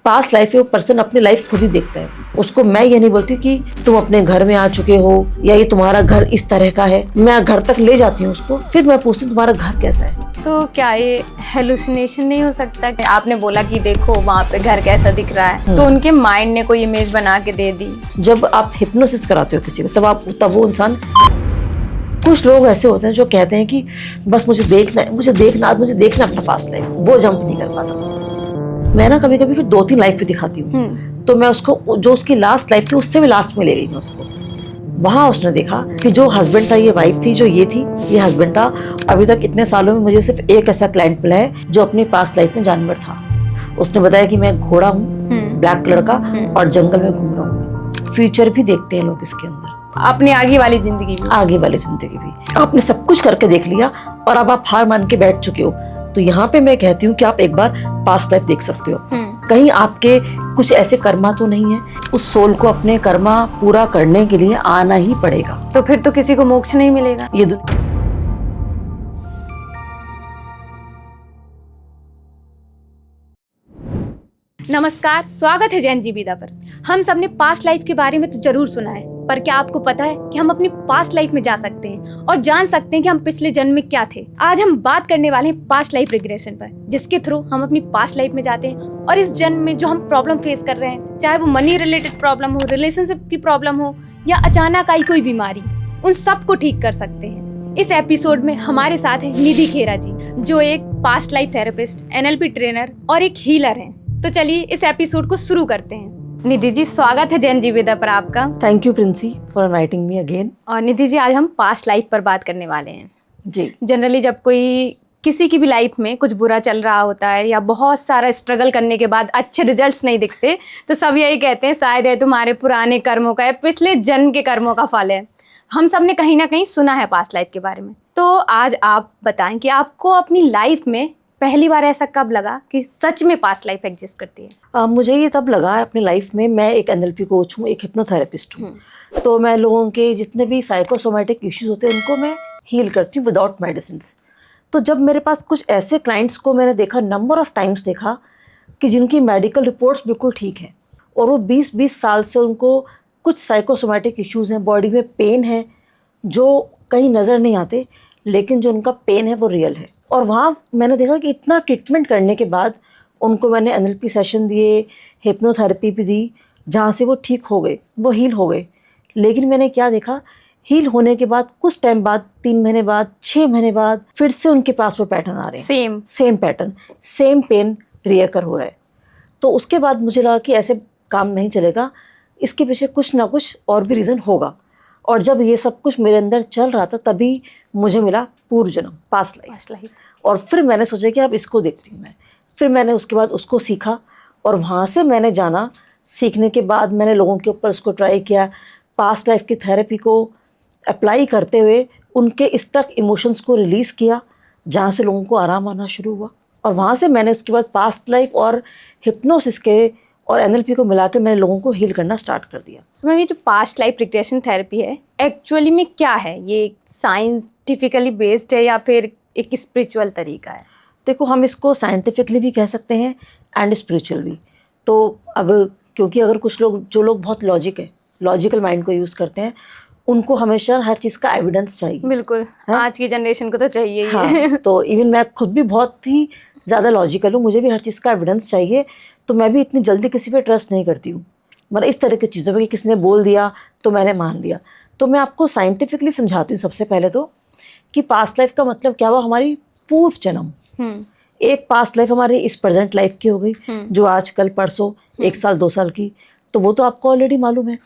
Past life है वो person अपनी लाइफ खुद ही देखता है। उसको मैं ये नहीं बोलती कि तुम अपने घर में आ चुके हो या ये तुम्हारा घर इस तरह का है। मैं घर तक ले जाती हूँ उसको, फिर मैं पूछती हूँ तुम्हारा घर कैसा है। तो क्या ये हेलुसिनेशन नहीं हो सकता? कि आपने बोला कि देखो वहाँ पे घर कैसा दिख रहा है, तो उनके माइंड ने कोई इमेज बना के दे दी। जब आप हिप्नोसिस कराते हो किसी को तब वो इंसान, कुछ लोग ऐसे होते हैं जो कहते हैं कि बस मुझे देखना अपना पास्ट लाइफ, वो जंप नहीं कर पाता। मैं ना कभी कभी फिर 2-3 लाइफ भी दिखाती हूँ, तो मैं उसको जो उसकी लास्ट लाइफ थी उससे भी लास्ट में ले गई मैं उसको। वहां उसने देखा कि जो हस्बैंड था ये वाइफ थी, जो ये थी ये हस्बैंड था। अभी तक इतने सालों में मुझे सिर्फ एक ऐसा क्लाइंट मिला है जो अपनी पास्ट लाइफ में जानवर था। उसने बताया कि मैं घोड़ा हूँ, ब्लैक कलर का, और जंगल में घूम रहा हूँ। फ्यूचर भी देखते हैं लोग इसके अंदर, अपनी आगे वाली जिंदगी भी। आपने सब कुछ करके देख लिया और अब आप हार मान के बैठ चुके हो, तो यहाँ पे मैं कहती हूँ कि आप एक बार पास्ट लाइफ देख सकते हो। कहीं आपके कुछ ऐसे कर्मा तो नहीं है, उस सोल को अपने कर्मा पूरा करने के लिए आना ही पड़ेगा। तो फिर तो किसी को मोक्ष नहीं मिलेगा। ये नमस्कार, स्वागत है जैन जीविदा पर। हम सबने पास्ट लाइफ के बारे में तो जरूर सुना है, पर क्या आपको पता है कि हम अपनी पास्ट लाइफ में जा सकते हैं और जान सकते हैं कि हम पिछले जन्म में क्या थे। आज हम बात करने वाले हैं पास्ट लाइफ रिग्रेशन पर, जिसके थ्रू हम अपनी पास्ट लाइफ में जाते हैं और इस जन्म में जो हम प्रॉब्लम फेस कर रहे हैं, चाहे वो मनी रिलेटेड प्रॉब्लम हो, रिलेशनशिप की प्रॉब्लम हो या अचानक आई कोई बीमारी, उन सब को ठीक कर सकते हैं। इस एपिसोड में हमारे साथ है निधि खेरा जी, जो एक past life therapist, NLP trainer और एक हीलर हैं। तो चलिए इस एपिसोड को शुरू करते हैं। निधि जी, स्वागत है जैन जीविदा पर आपका। Thank you Princy for inviting me again. और निधि जी, आज हम पास्ट लाइफ पर बात करने वाले हैं जी। जनरली जब कोई किसी की भी लाइफ में कुछ बुरा चल रहा होता है या बहुत सारा स्ट्रगल करने के बाद अच्छे रिजल्ट्स नहीं दिखते, तो सब यही कहते हैं शायद ये तुम्हारे पुराने कर्मों का है, पिछले जन्म के कर्मों का फल है। हम सब ने कहीं ना कहीं सुना है पास्ट लाइफ के बारे में। तो आज आप बताएं कि आपको अपनी लाइफ में पहली बार ऐसा कब लगा कि सच में पास्ट लाइफ एग्जिस्ट करती है? मुझे ये तब लगा अपनी लाइफ में। मैं एक NLP कोच हूँ, एक हिप्नोथेरेपिस्ट हूँ, तो मैं लोगों के जितने भी साइकोसोमैटिक इश्यूज होते हैं उनको मैं हील करती हूँ विदाउट मेडिसिन। तो जब मेरे पास कुछ ऐसे क्लाइंट्स को मैंने देखा, नंबर ऑफ टाइम्स देखा, कि जिनकी मेडिकल रिपोर्ट्स बिल्कुल ठीक है और वो 20-20 साल से उनको कुछ साइकोसोमैटिक इश्यूज़ हैं, बॉडी में पेन है जो कहीं नज़र नहीं आते, लेकिन जो उनका पेन है वो रियल है। और वहाँ मैंने देखा कि इतना ट्रीटमेंट करने के बाद उनको मैंने NLP सेशन दिए, हिप्नोथेरेपी भी दी, जहाँ से वो ठीक हो गए, वो हील हो गए। लेकिन मैंने क्या देखा, हील होने के बाद कुछ टाइम बाद, 3 महीने बाद, 6 महीने बाद, फिर से उनके पास वो पैटर्न आ रहे हैं। Same pattern, same pain recur हो रहा है। तो उसके बाद मुझे लगा कि ऐसे काम नहीं चलेगा, इसके पीछे कुछ ना कुछ और भी रीज़न होगा। और जब ये सब कुछ मेरे अंदर चल रहा था, तभी मुझे मिला पूर्व जन्म, पास्ट लाइफ। और फिर मैंने सोचा कि अब इसको देखती हूँ मैं। फिर मैंने उसके बाद उसको सीखा और वहाँ से मैंने जाना। सीखने के बाद मैंने लोगों के ऊपर उसको ट्राई किया, पास्ट लाइफ की थेरेपी को अप्लाई करते हुए उनके स्टक इमोशंस को रिलीज़ किया, जहाँ से लोगों को आराम आना शुरू हुआ। और वहाँ से मैंने उसके बाद पास्ट लाइफ और हिप्नोसिस के और NLP को मिला के मैंने लोगों को हील करना स्टार्ट कर दिया। मैम, ये जो पास्ट लाइफ रिग्रेशन थेरेपी है एक्चुअली में क्या है? ये साइंटिफिकली बेस्ड है या फिर एक स्पिरिचुअल तरीका है? देखो, हम इसको साइंटिफिकली भी कह सकते हैं एंड स्पिरिचुअल भी। तो अब क्योंकि अगर कुछ लोग, जो लोग बहुत लॉजिकल माइंड को यूज़ करते हैं, उनको हमेशा हर चीज़ का एविडेंस चाहिए। बिल्कुल, आज की जनरेशन को तो चाहिए ही। हाँ, तो इवन मैं खुद भी बहुत ही ज़्यादा लॉजिकल हूँ, मुझे भी हर चीज़ का एविडेंस चाहिए। तो मैं भी इतनी जल्दी किसी पे ट्रस्ट नहीं करती हूँ, मतलब इस तरह की चीज़ों पे कि किसी ने बोल दिया तो मैंने मान लिया। तो मैं आपको साइंटिफिकली समझाती हूँ सबसे पहले तो, कि पास्ट लाइफ का मतलब क्या हुआ, हमारी पूर्व जन्म। एक पास्ट लाइफ हमारी इस प्रेजेंट लाइफ की हो गई, जो आज कल परसों 1 साल 2 साल की, तो वो तो आपको ऑलरेडी मालूम है।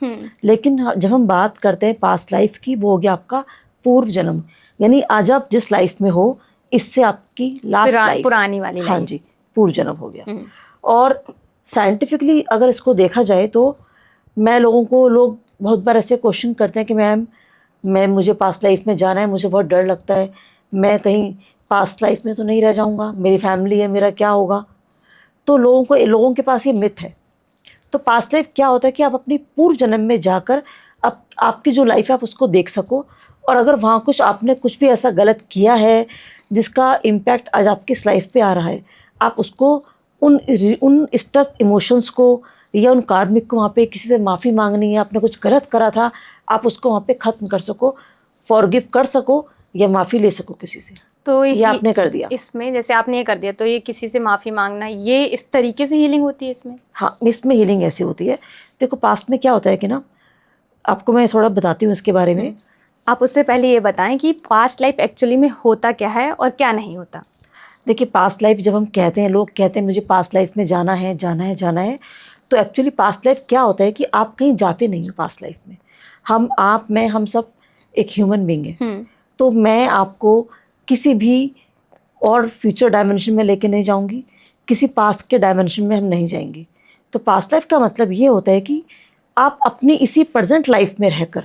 लेकिन जब हम बात करते हैं पास्ट लाइफ की, वो हो गया आपका पूर्व जन्म, यानी आज आप जिस लाइफ में हो, इससे आपकी लास्ट लाइफ, पुरानी वाली। हाँ जी, पूर्व जन्म हो गया। और साइंटिफिकली अगर इसको देखा जाए तो लोग बहुत बार ऐसे क्वेश्चन करते हैं कि मैं मुझे पास्ट लाइफ में जाना है, मुझे बहुत डर लगता है, मैं कहीं पास्ट लाइफ में तो नहीं रह जाऊंगा, मेरी फैमिली है, मेरा क्या होगा। तो लोगों के पास ये मिथ है। तो पास्ट लाइफ क्या होता है कि आप अपनी पूर्व जन्म में जाकर आपकी जो लाइफ है आप उसको देख सको, और अगर वहाँ आपने कुछ भी ऐसा गलत किया है जिसका इम्पैक्ट आज आपकी इस लाइफ पे आ रहा है, आप उसको उन स्टक इमोशंस को या उन कार्मिक को वहाँ पे किसी से माफ़ी मांगनी है, आपने कुछ गलत करा था, आप उसको वहाँ पे ख़त्म कर सको, फॉरगिव कर सको या माफ़ी ले सको किसी से। तो ये आपने कर दिया। इसमें जैसे आपने ये कर दिया, तो ये किसी से माफ़ी मांगना, ये इस तरीके से हीलिंग होती है इसमें? हाँ, इसमें हीलिंग ऐसी होती है। देखो पास्ट में क्या होता है कि ना, आपको मैं थोड़ा बताती हूँ इसके बारे में। आप उससे पहले ये बताएं कि पास्ट लाइफ एक्चुअली में होता क्या है और क्या नहीं होता। देखिए पास्ट लाइफ जब हम कहते हैं, लोग कहते हैं मुझे पास्ट लाइफ में जाना है जाना है जाना है, तो एक्चुअली पास्ट लाइफ क्या होता है कि आप कहीं जाते नहीं हो पास्ट लाइफ में। आप मैं हम सब एक ह्यूमन बीइंग है। तो मैं आपको किसी भी और फ्यूचर डायमेंशन में लेके नहीं जाऊंगी, किसी पास्ट के डायमेंशन में हम नहीं जाएंगे। तो पास्ट लाइफ का मतलब ये होता है कि आप अपनी इसी प्रेजेंट लाइफ में रहकर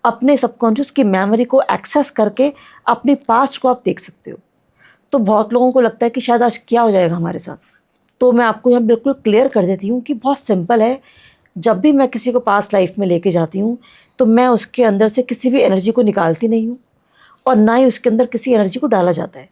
अपने सबकॉन्शियस की मेमोरी को एक्सेस करके अपनी पास्ट को आप देख सकते हो। तो बहुत लोगों को लगता है कि शायद आज क्या हो जाएगा हमारे साथ, तो मैं आपको यहाँ बिल्कुल क्लियर कर देती हूँ कि बहुत सिंपल है। जब भी मैं किसी को पास्ट लाइफ में लेके जाती हूँ तो मैं उसके अंदर से किसी भी एनर्जी को निकालती नहीं हूँ और ना ही उसके अंदर किसी एनर्जी को डाला जाता है।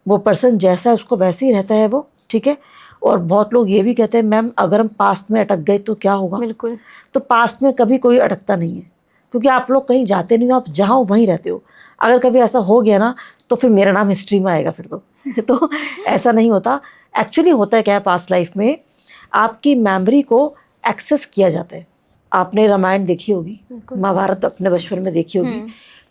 वो पर्सन जैसा है उसको वैसे ही रहता है वो, ठीक है। और बहुत लोग ये भी कहते हैं मैम अगर हम पास्ट में अटक गए तो क्या होगा? बिल्कुल। तो पास्ट में कभी कोई अटकता नहीं है, क्योंकि आप लोग कहीं जाते नहीं हो, आप जहाँ हो वहीं रहते हो। अगर कभी ऐसा हो गया ना तो फिर मेरा नाम हिस्ट्री में आएगा फिर तो ऐसा नहीं होता। एक्चुअली होता है क्या है, पास्ट लाइफ में आपकी मेमोरी को एक्सेस किया जाता है। आपने रामायण देखी होगी, महाभारत अपने बचपन में देखी होगी,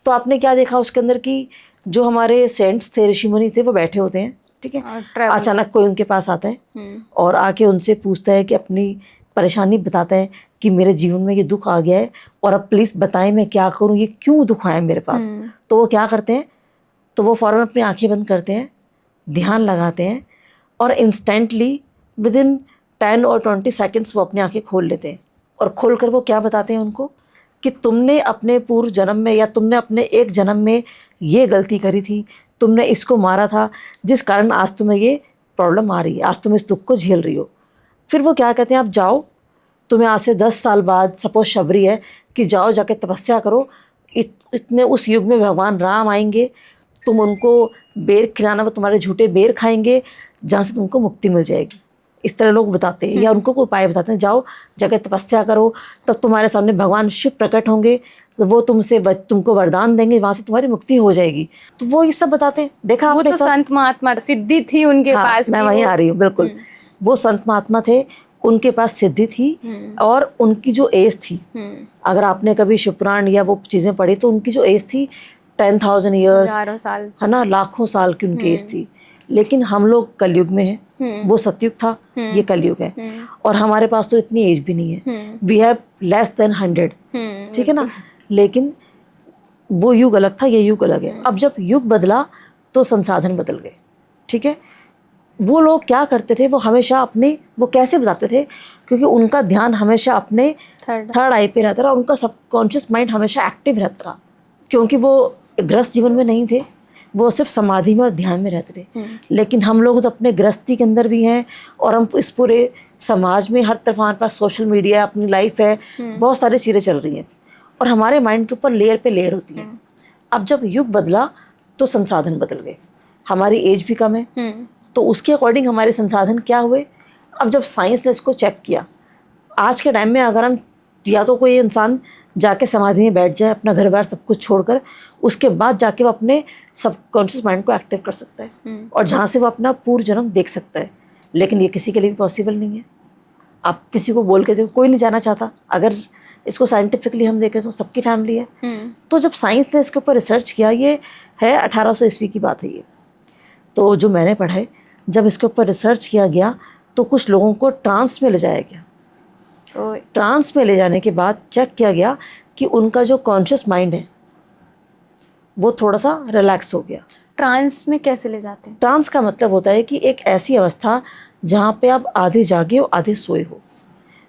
तो आपने क्या देखा उसके अंदर कि जो हमारे सेंट्स थे, ऋषि मुनि थे, वो बैठे होते हैं, ठीक है। अचानक कोई उनके पास आता है और आके उनसे पूछता है कि अपनी परेशानी बताता है कि मेरे जीवन में ये दुख आ गया है और अब प्लीज़ बताएं मैं क्या करूं, ये क्यों दुख आया मेरे पास। तो वो क्या करते हैं, तो वो फ़ौरन अपनी आंखें बंद करते हैं, ध्यान लगाते हैं और इंस्टेंटली विद इन 10 और 20 सेकेंड्स वो अपनी आंखें खोल लेते हैं। और खोल कर वो क्या बताते हैं उनको कि तुमने अपने पूर्व जन्म में या तुमने अपने एक जन्म में ये गलती करी थी, तुमने इसको मारा था, जिस कारण आज तुम्हें ये प्रॉब्लम आ रही है, आज तुम इस दुख को झेल रही हो। फिर वो क्या कहते हैं, आप जाओ, तुम्हें आज से 10 साल बाद सपोज शबरी है कि जाओ जाके तपस्या करो, इतने उस युग में भगवान राम आएंगे, तुम उनको बेर खिलाना, वो तुम्हारे झूठे बेर खाएंगे जहाँ से तुमको मुक्ति मिल जाएगी। इस तरह लोग बताते हैं या उनको कोई उपाय बताते हैं, जाओ जाके तपस्या करो, तब तुम्हारे सामने भगवान शिव प्रकट होंगे, तो वो तुमको वरदान देंगे, वहाँ से तुम्हारी मुक्ति हो जाएगी। तो वो ये सब बताते हैं। देखा वो तो संत महात्मा सिद्धि थी उनके पास। मैं वहीं आ रही हूँ, बिल्कुल। वो संत महात्मा थे, उनके पास सिद्धि थी और उनकी जो एज थी, अगर आपने कभी शिवपुराण या वो चीज़ें पढ़ी तो उनकी जो एज थी 10,000 ईयर्स, साल, है ना, लाखों साल की उनकी एज थी। लेकिन हम लोग कलयुग में हैं, वो सतयुग था, ये कलयुग है, और हमारे पास तो इतनी एज भी नहीं है, वी हैव लेस देन 100, ठीक है ना। लेकिन वो युग अलग था, ये युग अलग है। अब जब युग बदला तो संसाधन बदल गए, ठीक है। वो लोग क्या करते थे, वो हमेशा अपने, वो कैसे बताते थे, क्योंकि उनका ध्यान हमेशा अपने थर्ड आई पे रहता रहा, उनका सबकॉन्शियस माइंड हमेशा एक्टिव रहता रहा, क्योंकि वो गृहस्थ जीवन में नहीं थे, वो सिर्फ समाधि में और ध्यान में रहते थे। लेकिन हम लोग तो अपने गृहस्थी के अंदर भी हैं और हम इस पूरे समाज में हर तरफ हमारे पास सोशल मीडिया, अपनी लाइफ है, बहुत सारी चीज़ें चल रही हैं और हमारे माइंड के ऊपर लेयर पे लेयर होती हैं। अब जब युग बदला तो संसाधन बदल गए, हमारी एज भी कम है, तो उसके अकॉर्डिंग हमारे संसाधन क्या हुए। अब जब साइंस ने इसको चेक किया, आज के टाइम में अगर हम, या तो कोई इंसान जाके समाधि में बैठ जाए अपना घर बार सब कुछ छोड़कर, उसके बाद जाके वो अपने सबकॉन्शियस माइंड को एक्टिव कर सकता है और जहाँ से वो अपना पूर्व जन्म देख सकता है। लेकिन ये किसी के लिए भी पॉसिबल नहीं है। आप किसी को बोल के देखो, कोई नहीं जाना चाहता। अगर इसको साइंटिफिकली हम देखें तो सबकी फैमिली है। तो जब साइंस ने इसके ऊपर रिसर्च किया, ये है 1800 ईस्वी की बात है ये, तो जो मैंने पढ़ा है, जब इसके ऊपर रिसर्च किया गया तो कुछ लोगों को ट्रांस में ले जाया गया। तो ट्रांस में ले जाने के बाद चेक किया गया कि उनका जो कॉन्शियस माइंड है वो थोड़ा सा रिलैक्स हो गया। ट्रांस में कैसे ले जाते हैं? ट्रांस का मतलब होता है कि एक ऐसी अवस्था जहाँ पे आप आधे जागे हो आधे सोए हो,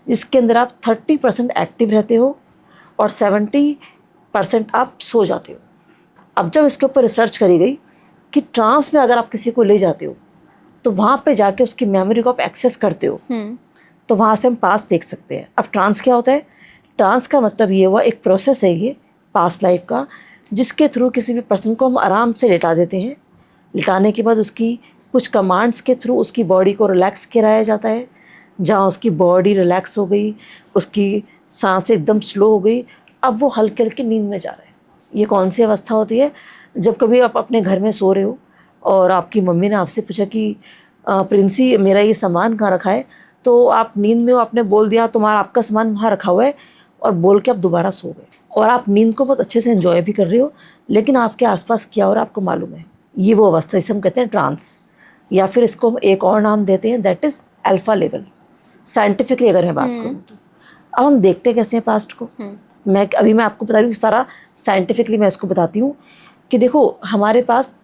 इसके अंदर आप 30% एक्टिव रहते हो और 70% आप सो जाते हो। अब जब इसके ऊपर रिसर्च करी गई कि ट्रांस में अगर आप किसी को ले जाते हो तो वहाँ पे जाके उसकी मेमोरी को आप एक्सेस करते हो, तो वहाँ से हम पास्ट देख सकते हैं। अब ट्रांस क्या होता है? ट्रांस का मतलब ये हुआ, एक प्रोसेस है ये पास्ट लाइफ का, जिसके थ्रू किसी भी पर्सन को हम आराम से लेटा देते हैं। लिटाने के बाद उसकी कुछ कमांड्स के थ्रू उसकी बॉडी को रिलैक्स कराया जाता है। जहाँ उसकी बॉडी रिलैक्स हो गई, उसकी सांसें एकदम स्लो हो गई, अब वो हल्के हल्के नींद में जा रहा है। ये कौन सी अवस्था होती है? जब कभी आप अपने घर में सो रहे हो और आपकी मम्मी ने आपसे पूछा कि प्रिंसी मेरा ये सामान कहाँ रखा है, तो आप नींद में हो, आपने बोल दिया तुम्हारा आपका सामान वहाँ रखा हुआ है, और बोल के आप दोबारा सो गए और आप नींद को बहुत अच्छे से एंजॉय भी कर रहे हो, लेकिन आपके आसपास क्या हो रहा है आपको मालूम है। ये वो अवस्था जिसे हम कहते हैं ट्रांस, या फिर इसको हम एक और नाम देते हैं, that is alpha level. Scientifically अगर मैं बात करूँ तो अब हम देखते कैसे हैं पास्ट को। मैं आपको बता रही हूँ सारा साइंटिफिकली, मैं इसको बताती हूँ कि देखो हमारे पास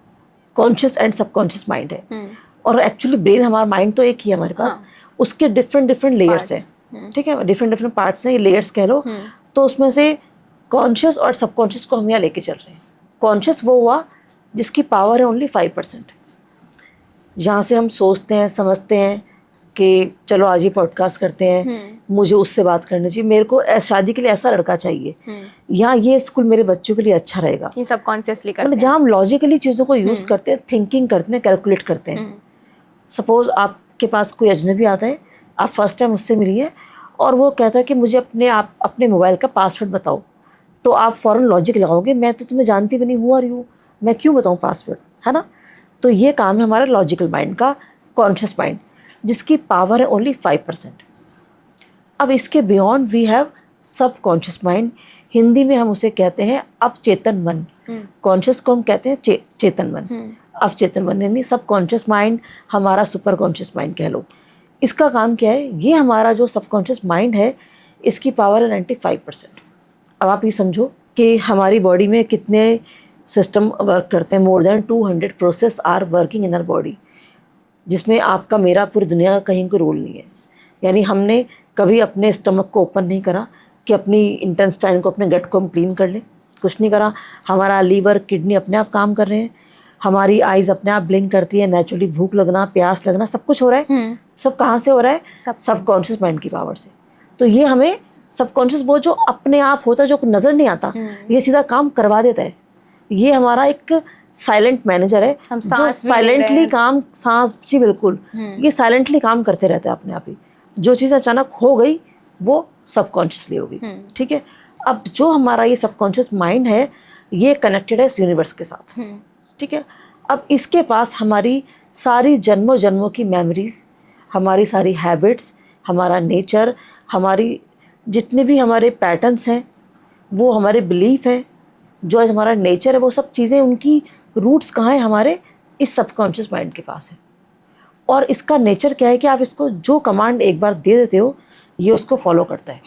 कॉन्शियस एंड सबकॉन्शियस माइंड है, और एक्चुअली ब्रेन हमारा माइंड तो एक ही है हमारे पास, उसके डिफरेंट लेयर्स हैं, ठीक है, डिफरेंट पार्ट्स हैं, ये लेयर्स कह लो। तो उसमें से कॉन्शियस और सबकॉन्शियस को हम यहाँ लेके चल रहे हैं। कॉन्शियस वो हुआ जिसकी पावर है ओनली 5%, जहाँ से हम सोचते हैं, समझते हैं कि चलो आज ये पॉडकास्ट करते हैं, मुझे उससे बात करनी चाहिए, मेरे को शादी के लिए ऐसा लड़का चाहिए, या ये स्कूल मेरे बच्चों के लिए अच्छा रहेगा। ये सब कॉन्शियसली करते हैं, जहाँ हम लॉजिकली चीज़ों को यूज़ करते हैं, थिंकिंग करते हैं, कैलकुलेट करते हैं। सपोज आपके पास कोई अजनबी आता है, आप फर्स्ट टाइम उससे मिली है और वो कहता है कि मुझे अपने मोबाइल का पासवर्ड बताओ, तो आप फ़ौरन लॉजिक लगाओगे, मैं तो तुम्हें जानती भी नहीं, हूँ और यू मैं क्यों बताऊँ पासवर्ड, है ना। तो ये काम है हमारा लॉजिकल माइंड का, कॉन्शियस माइंड, जिसकी पावर है ओनली 5%। अब इसके बियॉन्ड वी हैव सब कॉन्शियस माइंड, हिंदी में हम उसे कहते हैं अवचेतन मन। कॉन्शियस को हम कहते हैं चेतन मन, अवचेतन मन यानी सब कॉन्शियस माइंड, हमारा सुपर कॉन्शियस माइंड कह लो। इसका काम क्या है? ये हमारा जो सबकॉन्शियस माइंड है, इसकी पावर है 95%। अब आप ये समझो कि हमारी बॉडी में कितने सिस्टम वर्क करते हैं। More than 200 process are working in our body, जिसमें आपका मेरा पूरी दुनिया का कहीं कोई रोल नहीं है। यानी हमने कभी अपने स्टमक को ओपन नहीं करा कि अपनी इंटेस्टाइन को, अपने गट को हम क्लीन कर लें, कुछ नहीं करा। हमारा लीवर, किडनी अपने आप काम कर रहे हैं, हमारी आइज़ अपने आप ब्लिंक करती है, नेचुरली भूख लगना, प्यास लगना, सब कुछ हो रहा है। सब कहाँ से हो रहा है? सबकॉन्शियस माइंड की पावर से। तो ये हमें सबकॉन्शियस, वो जो अपने आप होता है, जो नज़र नहीं आता, ये सीधा काम करवा देता है। ये हमारा एक साइलेंट मैनेजर है, जो साइलेंटली काम, सांस जी बिल्कुल, ये साइलेंटली काम करते रहते हैं अपने आप ही। जो चीज़ अचानक हो गई वो सबकॉन्शियसली हो गई, ठीक है। अब जो हमारा ये सबकॉन्शियस माइंड है, ये कनेक्टेड है इस यूनिवर्स के साथ, ठीक है। अब इसके पास हमारी सारी जन्मों जन्मों की मेमोरीज, हमारी सारी हैबिट्स, हमारा नेचर, हमारी जितने भी हमारे पैटर्न्स हैं, वो हमारे बिलीफ हैं, जो आज हमारा नेचर है, वो सब चीज़ें, उनकी रूट्स कहाँ हैं? हमारे इस सबकॉन्शियस माइंड के पास है। और इसका नेचर क्या है कि आप इसको जो कमांड एक बार दे देते हो, ये उसको फॉलो करता है।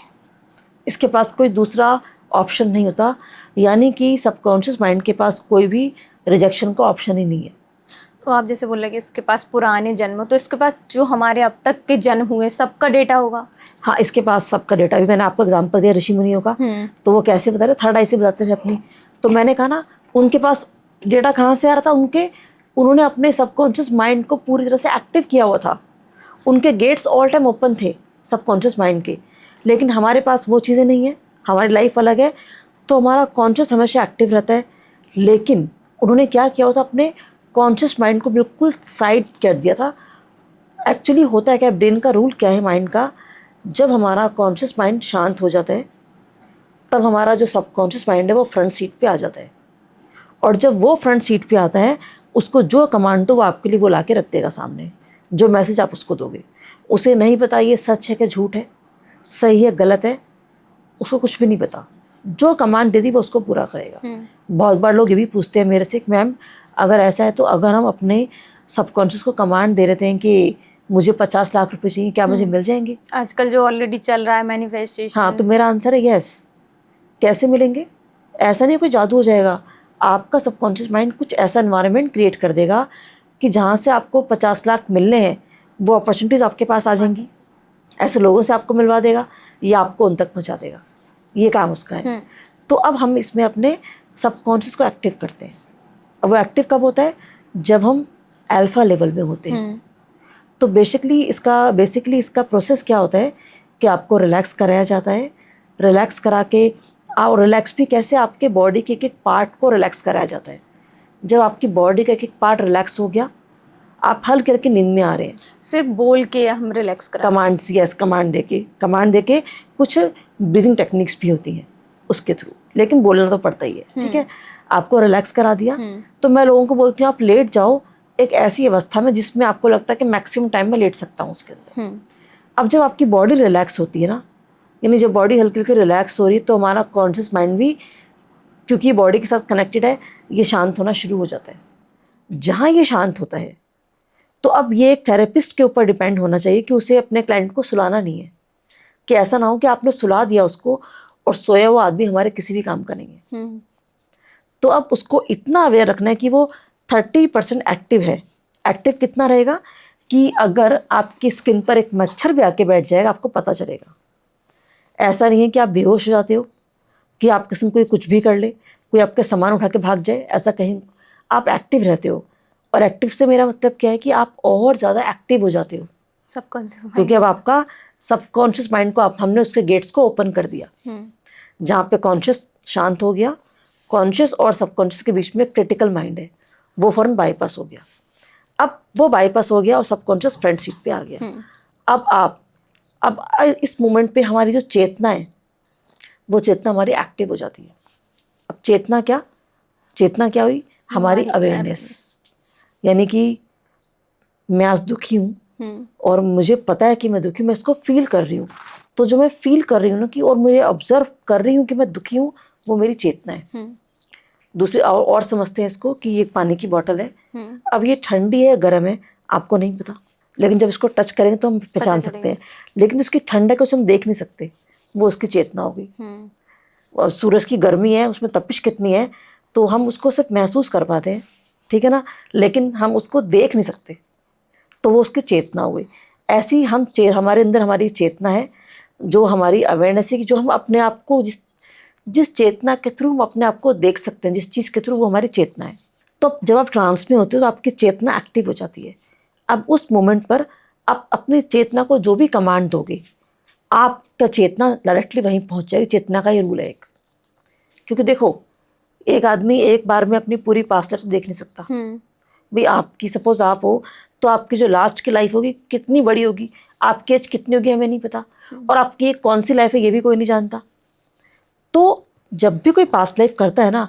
इसके पास कोई दूसरा ऑप्शन नहीं होता, यानी कि सबकॉन्शियस माइंड के पास कोई भी रिजेक्शन का ऑप्शन ही नहीं है। तो आप जैसे बोल रहे कि इसके पास पुराने जन्म, तो इसके पास जो हमारे अब तक के जन्म हुए सबका डेटा होगा? हाँ, इसके पास सबका डेटा। भी मैंने आपको एग्जांपल दिया ऋषि मुनियों का, तो वो कैसे बता रहे, थर्ड आई से बताते थे अपनी। तो मैंने कहा ना, उनके पास डेटा कहाँ से आ रहा था? उन्होंने अपने सबकॉन्शियस माइंड को पूरी तरह से एक्टिव किया हुआ था। उनके गेट्स ऑल टाइम ओपन थे सबकॉन्शियस माइंड के। लेकिन हमारे पास वो चीज़ें नहीं है, हमारी लाइफ अलग है, तो हमारा कॉन्शियस हमेशा एक्टिव रहता है। लेकिन उन्होंने क्या किया होता, अपने कॉन्शियस माइंड को बिल्कुल साइड कर दिया था। एक्चुअली होता है क्या, ब्रेन का रूल क्या है माइंड का, जब हमारा कॉन्शियस माइंड शांत हो जाता है, तब हमारा जो सबकॉन्शियस माइंड है वो फ्रंट सीट पे आ जाता है। और जब वो फ्रंट सीट पे आता है, उसको जो कमांड दो वो आपके लिए वो ला के रख देगा सामने। जो मैसेज आप उसको दोगे, उसे नहीं पता ये सच है कि झूठ है, सही है गलत है, उसको कुछ भी नहीं पता। जो कमांड दे दी वो उसको पूरा करेगा। बहुत बार लोग ये भी पूछते हैं मेरे से कि मैम अगर ऐसा है तो अगर हम अपने सबकॉन्शियस को कमांड दे देते हैं कि मुझे 50 लाख रुपए चाहिए, क्या मुझे मिल जाएंगे? आजकल जो ऑलरेडी चल रहा है मैनिफेस्टेशन। हाँ, तो मेरा आंसर है यस। कैसे मिलेंगे? ऐसा नहीं कोई जादू हो जाएगा। आपका सबकॉन्शियस माइंड कुछ ऐसा एनवायरनमेंट क्रिएट कर देगा कि जहाँ से आपको 50 लाख मिलने हैं, वो अपॉर्चुनिटीज़ आपके पास आ जाएंगी। ऐसे लोगों से आपको मिलवा देगा या आपको उन तक पहुँचा देगा। ये काम उसका है। तो अब हम इसमें अपने सबकॉन्शियस को एक्टिव करते हैं। अब वो एक्टिव कब होता है? जब हम अल्फा लेवल में होते हैं। तो बेसिकली इसका प्रोसेस क्या होता है कि आपको रिलैक्स कराया जाता है। रिलैक्स करा के, और रिलैक्स भी कैसे, आपके बॉडी के एक एक पार्ट को रिलैक्स कराया जाता है। जब आपकी बॉडी का एक एक पार्ट रिलैक्स हो गया, आप हल्के हल्के नींद में आ रहे हैं, सिर्फ बोल के हम रिलैक्स करा। कमांड्स, यस, कमांड देके कुछ ब्रीदिंग टेक्निक्स भी होती हैं उसके थ्रू, लेकिन बोलना तो पड़ता ही है, ठीक है। आपको रिलैक्स करा दिया, तो मैं लोगों को बोलती हूँ आप लेट जाओ एक ऐसी अवस्था में जिसमें आपको लगता है कि मैक्सिमम टाइम में लेट सकता हूँ उसके अंदर। अब जब आपकी बॉडी रिलैक्स होती है ना, यानी जब बॉडी हल्की हल्की रिलैक्स हो रही है, तो हमारा कॉन्शियस माइंड भी, क्योंकि बॉडी के साथ कनेक्टेड है, ये शांत होना शुरू हो जाता है। जहाँ ये शांत होता है, तो अब ये एक थेरेपिस्ट के ऊपर डिपेंड होना चाहिए कि उसे अपने क्लाइंट को सुलाना नहीं है, कि ऐसा ना हो कि आपने सुला दिया उसको और सोया हुआ आदमी हमारे किसी भी काम का नहीं है। तो अब उसको इतना अवेयर रखना है कि वो 30% एक्टिव है। एक्टिव कितना रहेगा कि अगर आपकी स्किन पर एक मच्छर भी आके बैठ जाएगा आपको पता चलेगा। ऐसा नहीं है कि आप बेहोश हो जाते हो, कि आप किसी कोई कुछ भी कर ले, कोई आपके सामान उठा के भाग जाए, ऐसा कहीं। आप एक्टिव रहते हो, और एक्टिव से मेरा मतलब क्या है कि आप और ज़्यादा एक्टिव हो जाते हो, सबकॉन्शियस, क्योंकि अब आपका सबकॉन्शियस माइंड को हमने उसके गेट्स को ओपन कर दिया। जहाँ पे कॉन्शियस शांत हो गया, कॉन्शियस और सबकॉन्शियस के बीच में क्रिटिकल माइंड है, वो फौरन बाईपास हो गया। अब वो बाईपास हो गया और सबकॉन्शियस फ्रंट सीट पे आ गया। अब इस मोमेंट पे हमारी जो चेतना है, वो चेतना हमारी एक्टिव हो जाती है। अब चेतना क्या हुई? हमारी अवेयरनेस। यानी कि मैं आज दुखी हूँ और मुझे पता है कि मैं दुखी हूँ, मैं इसको फील कर रही हूँ। तो जो मैं फील कर रही हूँ ना कि, और मुझे ऑब्जर्व कर रही हूँ कि मैं दुखी हूँ, वो मेरी चेतना है। दूसरे और समझते हैं इसको कि ये पानी की बोतल है, अब ये ठंडी है गर्म है आपको नहीं पता, लेकिन जब इसको टच करेंगे तो हम पहचान सकते हैं। लेकिन उसकी ठंडक उसे हम देख नहीं सकते, वो उसकी चेतना होगी। और सूरज की गर्मी है, उसमें तपिश कितनी है, तो हम उसको सिर्फ महसूस कर पाते हैं, ठीक है ना, लेकिन हम उसको देख नहीं सकते, तो वो उसकी चेतना हुई। ऐसी हमारे अंदर हमारी चेतना है, जो हमारी अवेयरनेस है, कि जो हम अपने आप को जिस चेतना के थ्रू हम अपने आप को देख सकते हैं, जिस चीज़ के थ्रू, वो हमारी चेतना है। तो जब आप ट्रांस में होते हो तो आपकी चेतना एक्टिव हो जाती है। अब उस मोमेंट पर आप अपनी चेतना को जो भी कमांड दोगे, आपका चेतना डायरेक्टली वहीं पहुंच जाएगी। चेतना का ये रूल है एक, क्योंकि देखो एक आदमी एक बार में अपनी पूरी पास्ट लाइफ देख नहीं सकता। भाई आपकी सपोज आप हो, तो आपकी जो लास्ट की लाइफ होगी कितनी बड़ी होगी, आपकी एज कितनी होगी हमें नहीं पता, और आपकी एक कौन सी लाइफ है ये भी कोई नहीं जानता। तो जब भी कोई पास्ट लाइफ करता है ना,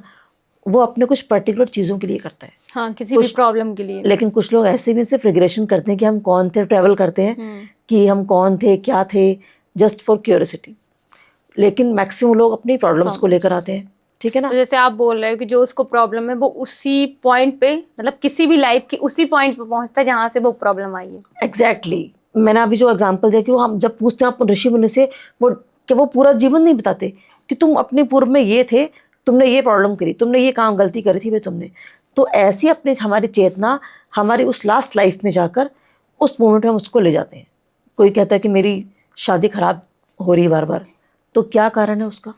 वो अपने कुछ पर्टिकुलर चीज़ों के लिए करता है, हाँ, किसी भी प्रॉब्लम के लिए। लेकिन कुछ लोग ऐसे भी सिर्फ रिग्रेशन करते हैं कि हम कौन थे, ट्रैवल करते हैं कि हम कौन थे क्या थे, जस्ट फॉर क्यूरियोसिटी। लेकिन मैक्सिमम लोग अपनी प्रॉब्लम्स को लेकर आते हैं, ठीक है ना। तो जैसे आप बोल रहे हो कि जो उसको प्रॉब्लम है वो उसी पॉइंट पे, मतलब किसी भी लाइफ की उसी पॉइंट पे पहुंचता है जहाँ से वो प्रॉब्लम आई है। एग्जैक्टली मैंने अभी जो एग्जांपल दिया कि वो हम जब पूछते हैं आप ऋषि मुनि से, वो पूरा जीवन नहीं बताते कि तुम अपने पूर्व में ये थे, तुमने ये प्रॉब्लम करी, तुमने ये काम गलती करी थी भाई तुमने। तो ऐसी अपने हमारी चेतना हमारी उस लास्ट लाइफ में जाकर उस मोमेंट में हम उसको ले जाते हैं। कोई कहता है कि मेरी शादी खराब हो रही है बार बार, तो क्या कारण है उसका?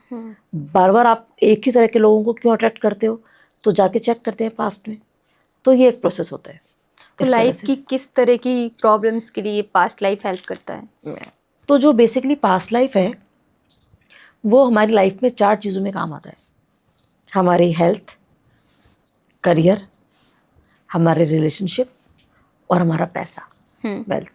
बार बार आप एक ही तरह के लोगों को क्यों अट्रैक्ट करते हो? तो जाके चेक करते हैं पास्ट में। तो ये एक प्रोसेस होता है। तो लाइफ की किस तरह की प्रॉब्लम्स के लिए पास्ट लाइफ हेल्प करता है? तो जो बेसिकली पास्ट लाइफ है वो हमारी लाइफ में 4 चीज़ों में काम आता है। हमारी हेल्थ, करियर, हमारे रिलेशनशिप और हमारा पैसा, वेल्थ।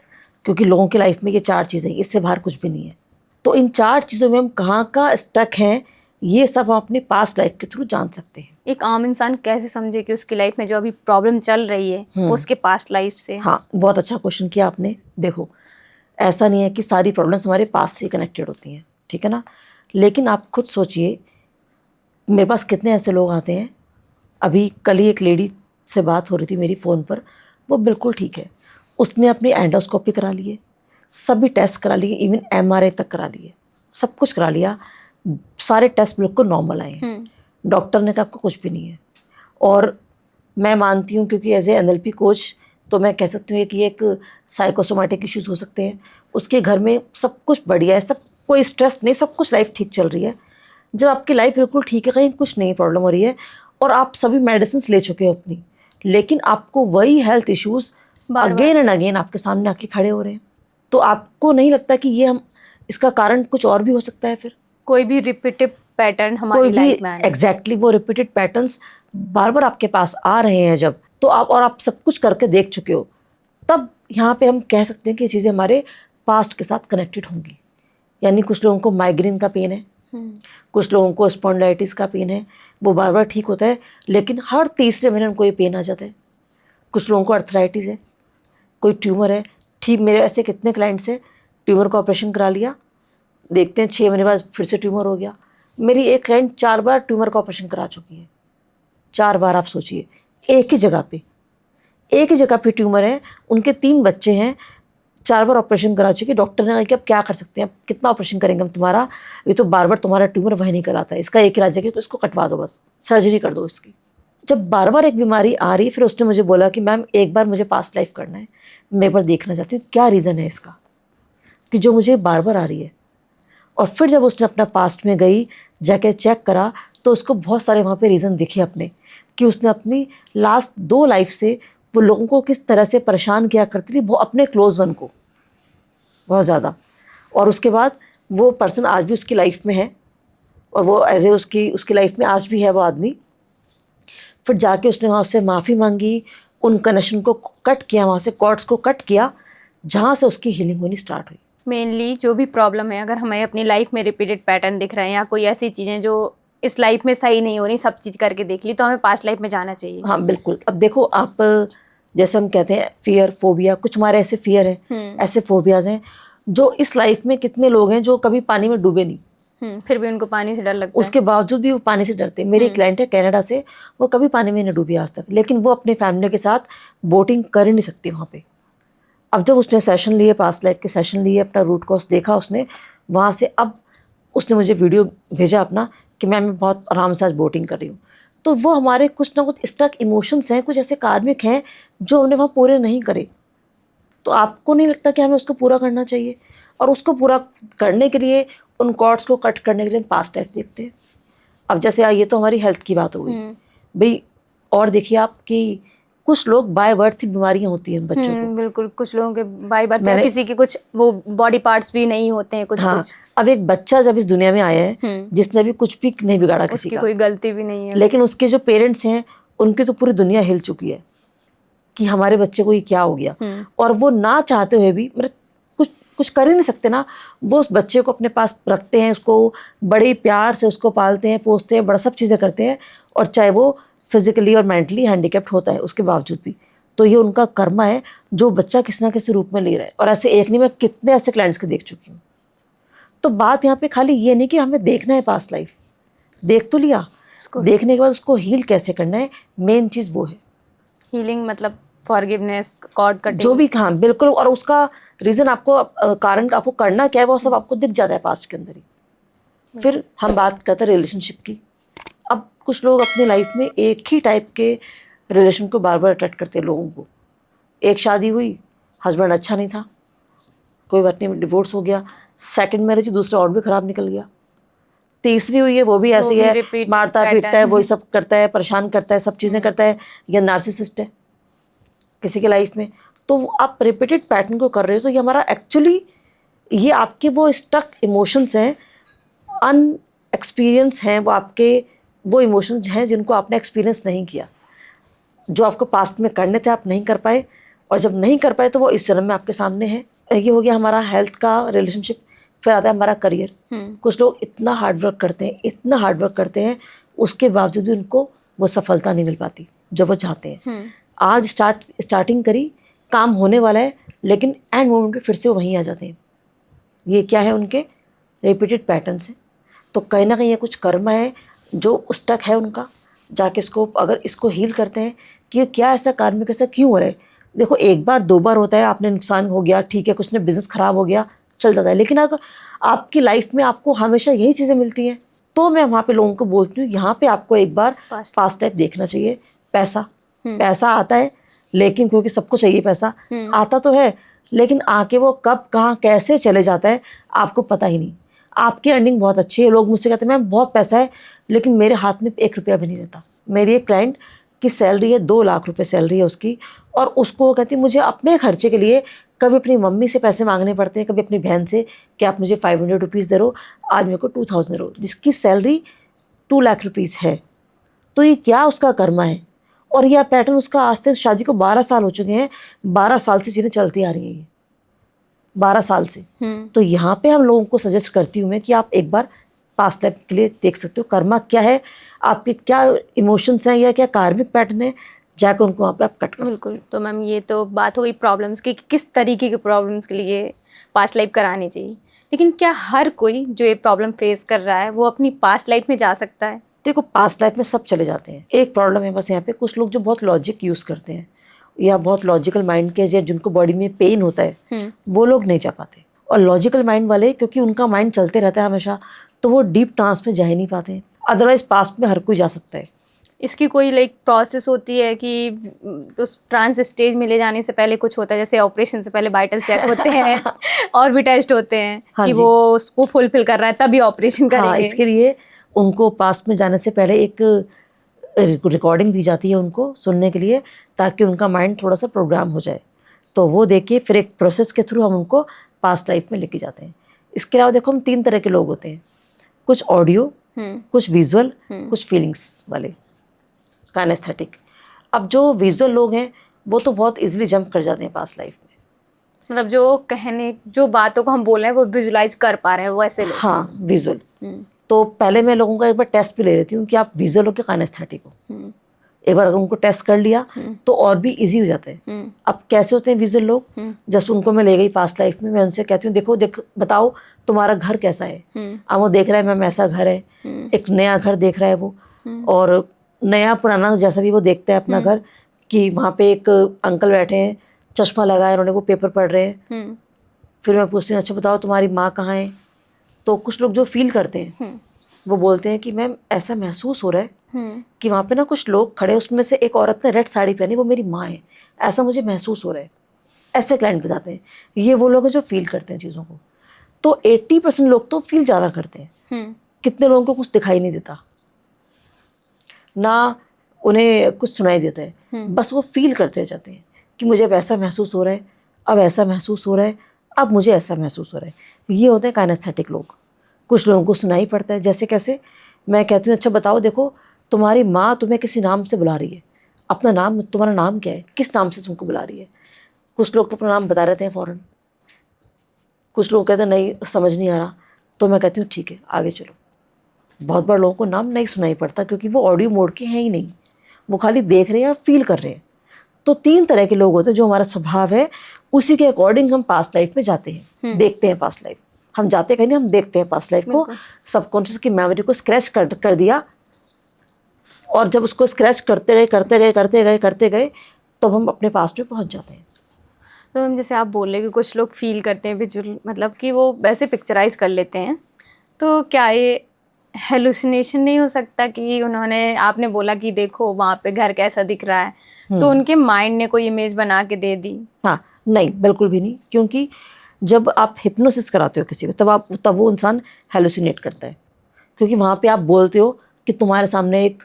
क्योंकि लोगों की लाइफ में ये 4 चीज़ें, इससे बाहर कुछ भी नहीं है। तो इन 4 चीज़ों में हम कहाँ का स्टक हैं, ये सब हम अपनी पास्ट लाइफ के थ्रू जान सकते हैं। एक आम इंसान कैसे समझे कि उसकी लाइफ में जो अभी प्रॉब्लम चल रही है उसके पास्ट लाइफ से? हाँ, बहुत अच्छा क्वेश्चन किया आपने। देखो ऐसा नहीं है कि सारी प्रॉब्लम्स हमारे पास से कनेक्टेड होती हैं, ठीक है ना। लेकिन आप खुद सोचिए, मेरे पास कितने ऐसे लोग आते हैं। अभी कल ही एक लेडी से बात हो रही थी मेरी फ़ोन पर, वो बिल्कुल ठीक है, उसने अपनी एंडोस्कोपी करा लिए, सभी टेस्ट करा लिए, इवन MRI तक करा लिए, सब कुछ करा लिया, सारे टेस्ट बिल्कुल नॉर्मल आए हैं। डॉक्टर ने कहा आपको कुछ भी नहीं है। और मैं मानती हूँ, क्योंकि एज ए NLP कोच, तो मैं कह सकती हूँ कि एक साइकोसोमैटिक इश्यूज़ हो सकते हैं। उसके घर में सब कुछ बढ़िया है, सब कोई स्ट्रेस नहीं, सब कुछ लाइफ ठीक चल रही है। जब आपकी लाइफ बिल्कुल ठीक है, कहीं कुछ नहीं प्रॉब्लम हो रही है, और आप सभी मेडिसिन ले चुके हो अपनी, लेकिन आपको वही health issues again and again आपके सामने आके खड़े हो रहे हैं, तो आपको नहीं लगता कि ये हम इसका कारण कुछ और भी हो सकता है? फिर कोई भी रिपीटेड पैटर्न हमारी लाइफ में एग्जैक्टली वो रिपीटेड पैटर्न्स बार बार आपके पास आ रहे हैं जब, तो आप सब कुछ करके देख चुके हो, तब यहाँ पे हम कह सकते हैं कि ये चीज़ें हमारे पास्ट के साथ कनेक्टेड होंगी। यानी कुछ लोगों को माइग्रेन का पेन है, कुछ लोगों को स्पॉन्डिलाइटिस का पेन है, वो बार बार ठीक होता है लेकिन हर तीसरे महीने उनको ये पेन आ जाता है। कुछ लोगों को अर्थराइटिस है, कोई ट्यूमर है। ठीक, मेरे ऐसे कितने क्लाइंट्स हैं, ट्यूमर का ऑपरेशन करा लिया, देखते हैं 6 महीने बाद फिर से ट्यूमर हो गया। मेरी एक क्लाइंट 4 बार ट्यूमर का ऑपरेशन करा चुकी है, 4 बार। आप सोचिए, एक ही जगह पे ट्यूमर है, उनके 3 बच्चे हैं, 4 बार ऑपरेशन करा चुके। डॉक्टर ने कहा कि अब क्या कर सकते हैं, अब कितना ऑपरेशन करेंगे हम तुम्हारा, ये तो बार बार तुम्हारा ट्यूमर वही नहीं कराता है, इसका एक ही इलाज है कि इसको कटवा दो, बस सर्जरी कर दो इसकी। जब बार बार एक बीमारी आ रही, फिर उसने मुझे बोला कि मैम एक बार मुझे पास्ट लाइफ करना है, मैं एक बार देखना चाहती हूँ क्या रीज़न है इसका कि जो मुझे बार बार आ रही है। और फिर जब उसने अपना पास्ट में गई, जाके चेक करा, तो उसको बहुत सारे वहाँ पे रीज़न दिखे अपने, कि उसने अपनी लास्ट 2 लाइफ से वो लोगों को किस तरह से परेशान किया करती थी, वो अपने क्लोज वन को बहुत ज़्यादा। और उसके बाद वो पर्सन आज भी उसकी लाइफ में है, और वो एज ए उसकी लाइफ में आज भी है वो आदमी। फिर जाके उसने वहाँ उससे माफ़ी मांगी, उन कनेक्शन को कट किया, वहाँ से कॉर्ड्स को कट किया, जहाँ से उसकी हीलिंग होनी स्टार्ट हुई। मेनली जो भी प्रॉब्लम है, अगर हमें अपनी लाइफ में रिपीटेड पैटर्न दिख रहे हैं या कोई ऐसी चीज़ें जो इस लाइफ में सही नहीं हो रही, सब चीज़ करके देख ली, तो हमें पास्ट लाइफ में जाना चाहिए। हाँ बिल्कुल। अब देखो आप, जैसे हम कहते हैं फियर फोबिया, कुछ हमारे ऐसे फियर हैं, ऐसे फोबियाज हैं जो इस लाइफ में कितने लोग हैं जो कभी पानी में डूबे नहीं, फिर भी उनको पानी से डर लगता है, उसके बावजूद भी वो पानी से डरते हैं। मेरी क्लाइंट है कनाडा से, वो कभी पानी में नहीं डूबी आज तक, लेकिन वो अपने फैमिली के साथ बोटिंग कर ही नहीं सकती वहाँ पे। अब जब उसने सेशन लिए, पास्ट लाइफ के सेशन लिए, अपना रूट कॉज देखा उसने वहाँ से, अब उसने मुझे वीडियो भेजा अपना कि मैं बहुत आराम से आज बोटिंग कर रही हूँ। तो वो हमारे कुछ ना कुछ स्टक इमोशंस हैं, कुछ ऐसे कार्मिक हैं जो हमने वहाँ पूरे नहीं करे। तो आपको नहीं लगता कि हमें उसको पूरा करना चाहिए? और उसको पूरा करने के लिए, उन कॉर्ड्स को कट करने के लिए पास्ट लाइफ देखते हैं। अब जैसे ये तो हमारी हेल्थ की बात हो गई भाई, और देखिए आप कि कुछ लोग बाय बर्थ ही बीमारियां होती हैं बच्चों को। बिल्कुल, कुछ लोगों के बाय बर्थ, किसी के कुछ वो बॉडी पार्ट्स भी नहीं होते हैं कुछ। हाँ, अब एक बच्चा जब इस दुनिया में आया है, जिसने भी कुछ भी नहीं बिगाड़ा किसी का, कोई गलती भी नहीं है, लेकिन उसके जो पेरेंट्स हैं उनकी तो पूरी दुनिया हिल चुकी है कि हमारे बच्चे को ये क्या हो गया। और वो ना चाहते हुए भी, मतलब कुछ कर ही नहीं सकते ना, वो उस बच्चे को अपने पास रखते हैं, उसको बड़े प्यार से उसको पालते हैं, पोसते हैं, बड़ा सब चीज़ें करते हैं, और चाहे वो फिजिकली और मेंटली हैंडीकैप्ड होता है उसके बावजूद भी। तो ये उनका कर्मा है जो बच्चा किसी ना किसी रूप में ले रहा है। और ऐसे एक नहीं, मैं कितने ऐसे क्लाइंट्स के देख चुकी हूँ। तो बात यहाँ पे खाली ये नहीं कि हमें देखना है पास्ट लाइफ, देख तो लिया, देखने के बाद उसको हील कैसे करना है, मेन चीज़ वो है। हीलिंग मतलब फॉरगिवनेस, कॉर्ड कटिंग, जो भी, हाँ बिल्कुल। और उसका रीज़न आपको, कारण आपको करना क्या है, वो सब आपको दिख जाता है पास्ट के अंदर ही। फिर हम बात करते हैं रिलेशनशिप की। अब कुछ लोग अपनी लाइफ में एक ही टाइप के रिलेशन को बार बार अट्रैक्ट करते हैं लोगों को। एक शादी हुई, हस्बैंड अच्छा नहीं था, कोई बात नहीं, डिवोर्स हो गया। सेकंड मैरिज, दूसरा और भी ख़राब निकल गया। तीसरी हुई है, वो भी ऐसी है, मारता पीटता है, वही सब करता है, परेशान करता है, सब चीज़ें करता है, या नार्सिसिस्ट है किसी की लाइफ में। तो आप रिपीटेड पैटर्न को कर रहे हो, तो ये हमारा एक्चुअली, ये आपके वो स्टक इमोशंस हैं, अनएक्सपीरियंस हैं, वो आपके वो इमोशंस हैं जिनको आपने एक्सपीरियंस नहीं किया, जो आपको पास्ट में करने थे, आप नहीं कर पाए, और जब नहीं कर पाए तो वो इस जन्म में आपके सामने है। ये हो गया हमारा हेल्थ का रिलेशनशिप। फिर आता है हमारा करियर। कुछ लोग इतना हार्डवर्क करते हैं, इतना हार्डवर्क करते हैं, उसके बावजूद भी उनको वो सफलता नहीं मिल पाती जो वो चाहते हैं। आज स्टार्टिंग करी, काम होने वाला है, लेकिन एंड मोमेंट पे फिर से वो वहीं आ जाते हैं। ये क्या है? उनके रिपीटेड पैटर्न्स हैं। तो कहीं ना कहीं ये कुछ कर्म है जो स्टक है उनका। जाके इसको, अगर इसको हील करते हैं कि क्या ऐसा कार्मिक ऐसा क्यों हो रहा है। देखो, एक बार 2 बार होता है, आपने नुकसान हो गया, ठीक है, कुछ ने बिजनेस ख़राब हो गया, चल जाता है। लेकिन अगर आपकी लाइफ में आपको हमेशा यही चीज़ें मिलती हैं, तो मैं वहाँ पे लोगों को बोलती हूँ, यहाँ पे आपको एक बार पास्ट लाइफ देखना चाहिए। पैसा आता है, लेकिन क्योंकि सबको चाहिए पैसा, आता तो है, लेकिन आके वो कब कहाँ कैसे चले जाता है आपको पता ही नहीं। आपकी अर्निंग बहुत अच्छी है, लोग मुझसे कहते हैं मैम बहुत पैसा है, लेकिन मेरे हाथ में 1 रुपया भी नहीं रहता। मेरी एक क्लाइंट की सैलरी है, 2 लाख रुपए सैलरी है उसकी, और उसको वो कहती मुझे अपने खर्चे के लिए कभी अपनी मम्मी से पैसे मांगने पड़ते हैं, कभी अपनी बहन से कि आप मुझे 500 रुपीज़ दे दो, आज मेरे को 2000 दे दो, जिसकी सैलरी 2 लाख रुपीज़ है। तो ये क्या उसका कर्मा है? और यह पैटर्न उसका आज से शादी को 12 साल हो चुके हैं, 12 साल से चीज़ें चलती आ रही हैं ये, 12 साल से। तो यहाँ पे हम लोगों को सजेस्ट करती हूँ मैं कि आप एक बार पास्ट लाइफ के लिए देख सकते हो, कर्मा क्या है, आपके क्या इमोशंस हैं या क्या कार्मिक पैटर्न है, जाकर उनको वहाँ पे आप कट कर सकते बिल्कुल। तो मैम ये तो बात हो गई प्रॉब्लम्स की कि किस तरीके के प्रॉब्लम्स के लिए पास्ट लाइफ करानी चाहिए, लेकिन क्या हर कोई जो ये प्रॉब्लम फेस कर रहा है वो अपनी पास्ट लाइफ में जा सकता है? देखो पास्ट लाइफ में सब चले जाते हैं, एक प्रॉब्लम है बस यहाँ पे, कुछ लोग जो बहुत लॉजिक यूज़ करते हैं या बहुत लॉजिकल माइंड के जो जिनको बॉडी में पेन होता है वो लोग नहीं जा पाते, और लॉजिकल माइंड वाले क्योंकि उनका माइंड चलते रहता है हमेशा, तो वो डीप ट्रांस में जा ही नहीं पाते। अदरवाइज पास्ट में हर कोई जा सकता है। इसकी कोई लाइक प्रोसेस होती है कि उस ट्रांस स्टेज में ले जाने से पहले कुछ होता है, जैसे ऑपरेशन से पहले वाइटल चेक होते हैं और भी टेस्ट होते हैं हाँ कि जी। वो उसको फुलफिल कर रहा है तभी ऑपरेशन हाँ, करेंगे? इसके लिए उनको पास्ट में जाने से पहले एक रिकॉर्डिंग दी जाती है उनको सुनने के लिए, ताकि उनका माइंड थोड़ा सा प्रोग्राम हो जाए, तो वो देखिए फिर एक प्रोसेस के थ्रू हम उनको पास्ट लाइफ में लेके जाते हैं। इसके अलावा देखो हम 3 तरह के लोग होते हैं, कुछ ऑडियो, कुछ विजुअल, कुछ फीलिंग्स वाले, काइनेस्थेटिक। अब जो विजुअल लोग हैं वो तो बहुत इजीली जंप कर जाते हैं पास्ट लाइफ में, मतलब जो कहने जो बातों को हम बोल रहे हैं वो विजुलाइज कर पा रहे हैं वो ऐसे लोग। हाँ विजुअल। तो पहले मैं लोगों का एक बार टेस्ट भी ले लेती हूँ कि आप विजुअल हो कि काइनेस्थेटिक हो। एक बार अगर उनको टेस्ट कर लिया तो और भी इजी हो जाता है। अब कैसे होते हैं विजुअल लोग, जैसे उनको मैं ले गई पास्ट लाइफ में, मैं उनसे कहती हूँ देखो बताओ तुम्हारा घर कैसा है। अब वो देख रहा है मैम ऐसा घर है, एक नया घर देख रहा है वो, और नया पुराना जैसा भी वो देखता है अपना घर, कि वहाँ पे एक अंकल बैठे हैं, चश्मा लगाए, उन्होंने वो पेपर पढ़ रहे हैं। फिर मैं पूछती हूँ अच्छा बताओ तुम्हारी माँ कहाँ है, तो कुछ लोग जो फील करते हैं वो बोलते हैं कि मैम ऐसा महसूस हो रहा है कि वहाँ पे ना कुछ लोग खड़े, उसमें से एक औरत ने रेड साड़ी पहनी, वो मेरी माँ है, ऐसा मुझे महसूस हो रहा है। ऐसे क्लाइंट बताते हैं। ये वो लोग हैं जो फील करते हैं चीज़ों को। तो 80% लोग तो फील ज़्यादा करते हैं। कितने लोगों को कुछ दिखाई नहीं देता ना, उन्हें कुछ सुनाई देता है, बस वो फील करते जाते हैं कि मुझे अब ऐसा महसूस हो रहा है, अब ऐसा महसूस हो रहा है, अब मुझे ऐसा महसूस हो रहा है। ये होते हैं काइनेस्थेटिक लोग। कुछ लोगों को सुनाई पड़ता है, जैसे कैसे, मैं कहती हूँ अच्छा बताओ देखो तुम्हारी माँ तुम्हें किसी नाम से बुला रही है, अपना नाम, तुम्हारा नाम क्या है, किस नाम से तुमको बुला रही है। कुछ लोग तो अपना नाम बता रहते हैं फ़ौरन, कुछ लोग कहते हैं नहीं समझ नहीं आ रहा, तो मैं कहती हूँ ठीक है आगे चलो। बहुत बार लोगों को नाम नहीं सुनाई पड़ता क्योंकि वो ऑडियो मोड के हैं ही नहीं, वो खाली देख रहे हैं या फील कर रहे हैं। तो 3 तरह के लोग होते हैं, जो हमारा स्वभाव है उसी के अकॉर्डिंग हम पास्ट लाइफ में जाते हैं, देखते हैं पास्ट लाइफ। हम जाते कहीं नहीं, हम देखते हैं पास्ट लाइफ को, सबकॉन्शियस की मेमोरी को स्क्रैच कर दिया, और जब उसको स्क्रैच करते गए तो हम अपने पास्ट में पहुंच जाते हैं। तो हम जैसे आप बोल रहे कि कुछ लोग फील करते हैं विजुअल, मतलब कि वो वैसे पिक्चराइज कर लेते हैं, तो क्या ये हेलुसिनेशन नहीं हो सकता कि उन्होंने, आपने बोला कि देखो वहाँ पे घर कैसा दिख रहा है, तो उनके माइंड ने कोई इमेज बना के दे दी? हाँ नहीं, बिल्कुल भी नहीं, क्योंकि जब आप हिप्नोसिस कराते हो किसी को तब वो इंसान हेलुसिनेट करता है, क्योंकि वहाँ पे आप बोलते हो कि तुम्हारे सामने एक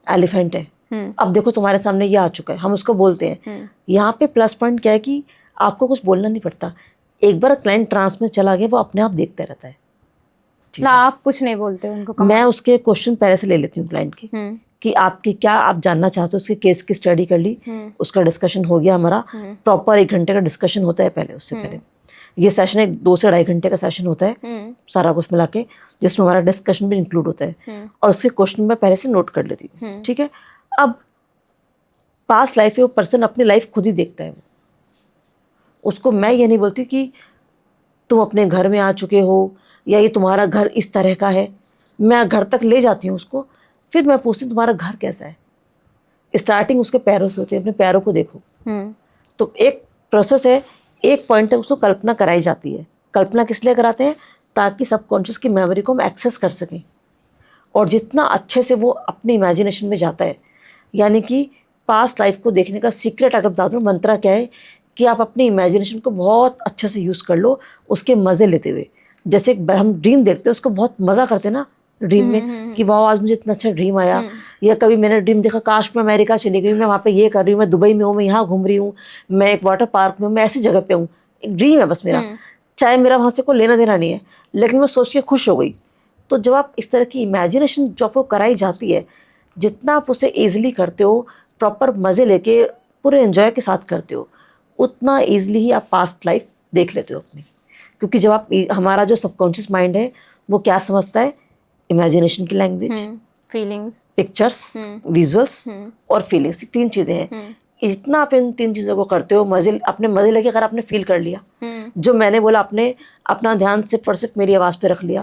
एलिफेंट है, अब देखो तुम्हारे सामने ये आ चुका है, हम उसको बोलते हैं। यहाँ पे प्लस पॉइंट क्या है कि आपको कुछ बोलना नहीं पड़ता। एक बार क्लाइंट ट्रांस में चला गया, वो अपने आप देखता रहता है ना, आप कुछ नहीं बोलते उनको? मैं उसके क्वेश्चन पहले से ले लेती हूँ क्लाइंट की, कि आपकी क्या आप जानना चाहते हो, उसके केस की स्टडी कर ली, उसका डिस्कशन हो गया हमारा, प्रॉपर 1 घंटे का डिस्कशन होता है पहले, उससे पहले ये सेशन 2 से 2.5 घंटे का सेशन होता है, सारा कुछ मिला के, जिसमें हमारा डिस्कशन भी इंक्लूड होता है, और उसके क्वेश्चन मैं पहले से नोट कर लेती हूँ। ठीक है, अब पास्ट लाइफ है, वो पर्सन अपनी लाइफ खुद ही देखता है, उसको मैं ये नहीं बोलती कि तुम अपने घर में आ चुके हो या ये तुम्हारा घर इस तरह का है। मैं घर तक ले जाती हूँ उसको, फिर मैं पूछती हूँ तुम्हारा घर कैसा है। स्टार्टिंग उसके पैरों से होती है, अपने पैरों को देखो। तो एक प्रोसेस है, एक पॉइंट तक उसको कल्पना कराई जाती है। कल्पना किस लिए कराते हैं, ताकि सबकॉन्शियस की मेमोरी को हम एक्सेस कर सकें, और जितना अच्छे से वो अपनी इमेजिनेशन में जाता है, यानी कि पास्ट लाइफ को देखने का सीक्रेट अगर बता दूँ, मंत्रा क्या है कि आप अपनी इमेजिनेशन को बहुत अच्छे से यूज़ कर लो, उसके मज़े लेते हुए। जैसे हम ड्रीम देखते हैं, उसको बहुत मज़ा करते हैं ना ड्रीम में, कि वाह आज मुझे इतना अच्छा ड्रीम आया, या कभी मैंने ड्रीम देखा काश मैं अमेरिका चली गई, मैं वहाँ पे ये कर रही हूँ, मैं दुबई में हूँ, मैं यहाँ घूम रही हूँ, मैं एक वाटर पार्क में हूँ, मैं ऐसी जगह पे हूँ। एक ड्रीम है बस मेरा, चाहे मेरा वहाँ से कोई लेना देना नहीं है, लेकिन मैं सोच के खुश हो गई। तो जब आप इस तरह की इमेजिनेशन जो आपको कराई जाती है, जितना आप उसे ईजिली करते हो, प्रॉपर मज़े लेके पूरे एंजॉय के साथ करते हो, उतना ईजिली ही आप पास्ट लाइफ देख लेते हो अपनी। क्योंकि जब आप हमारा जो सबकॉन्शियस माइंड है वो क्या समझता है, इमेजिनेशन की लैंग्वेज, फीलिंग्स, पिक्चर्स, विजुअल्स और फीलिंग्स, 3 चीज़ें हैं। इतना आप इन 3 चीज़ों को करते हो, मज़े अपने मज़े लेके अगर आपने फील कर लिया, जो मैंने बोला, आपने अपना ध्यान सिर्फ और सिर्फ मेरी आवाज़ पे रख लिया।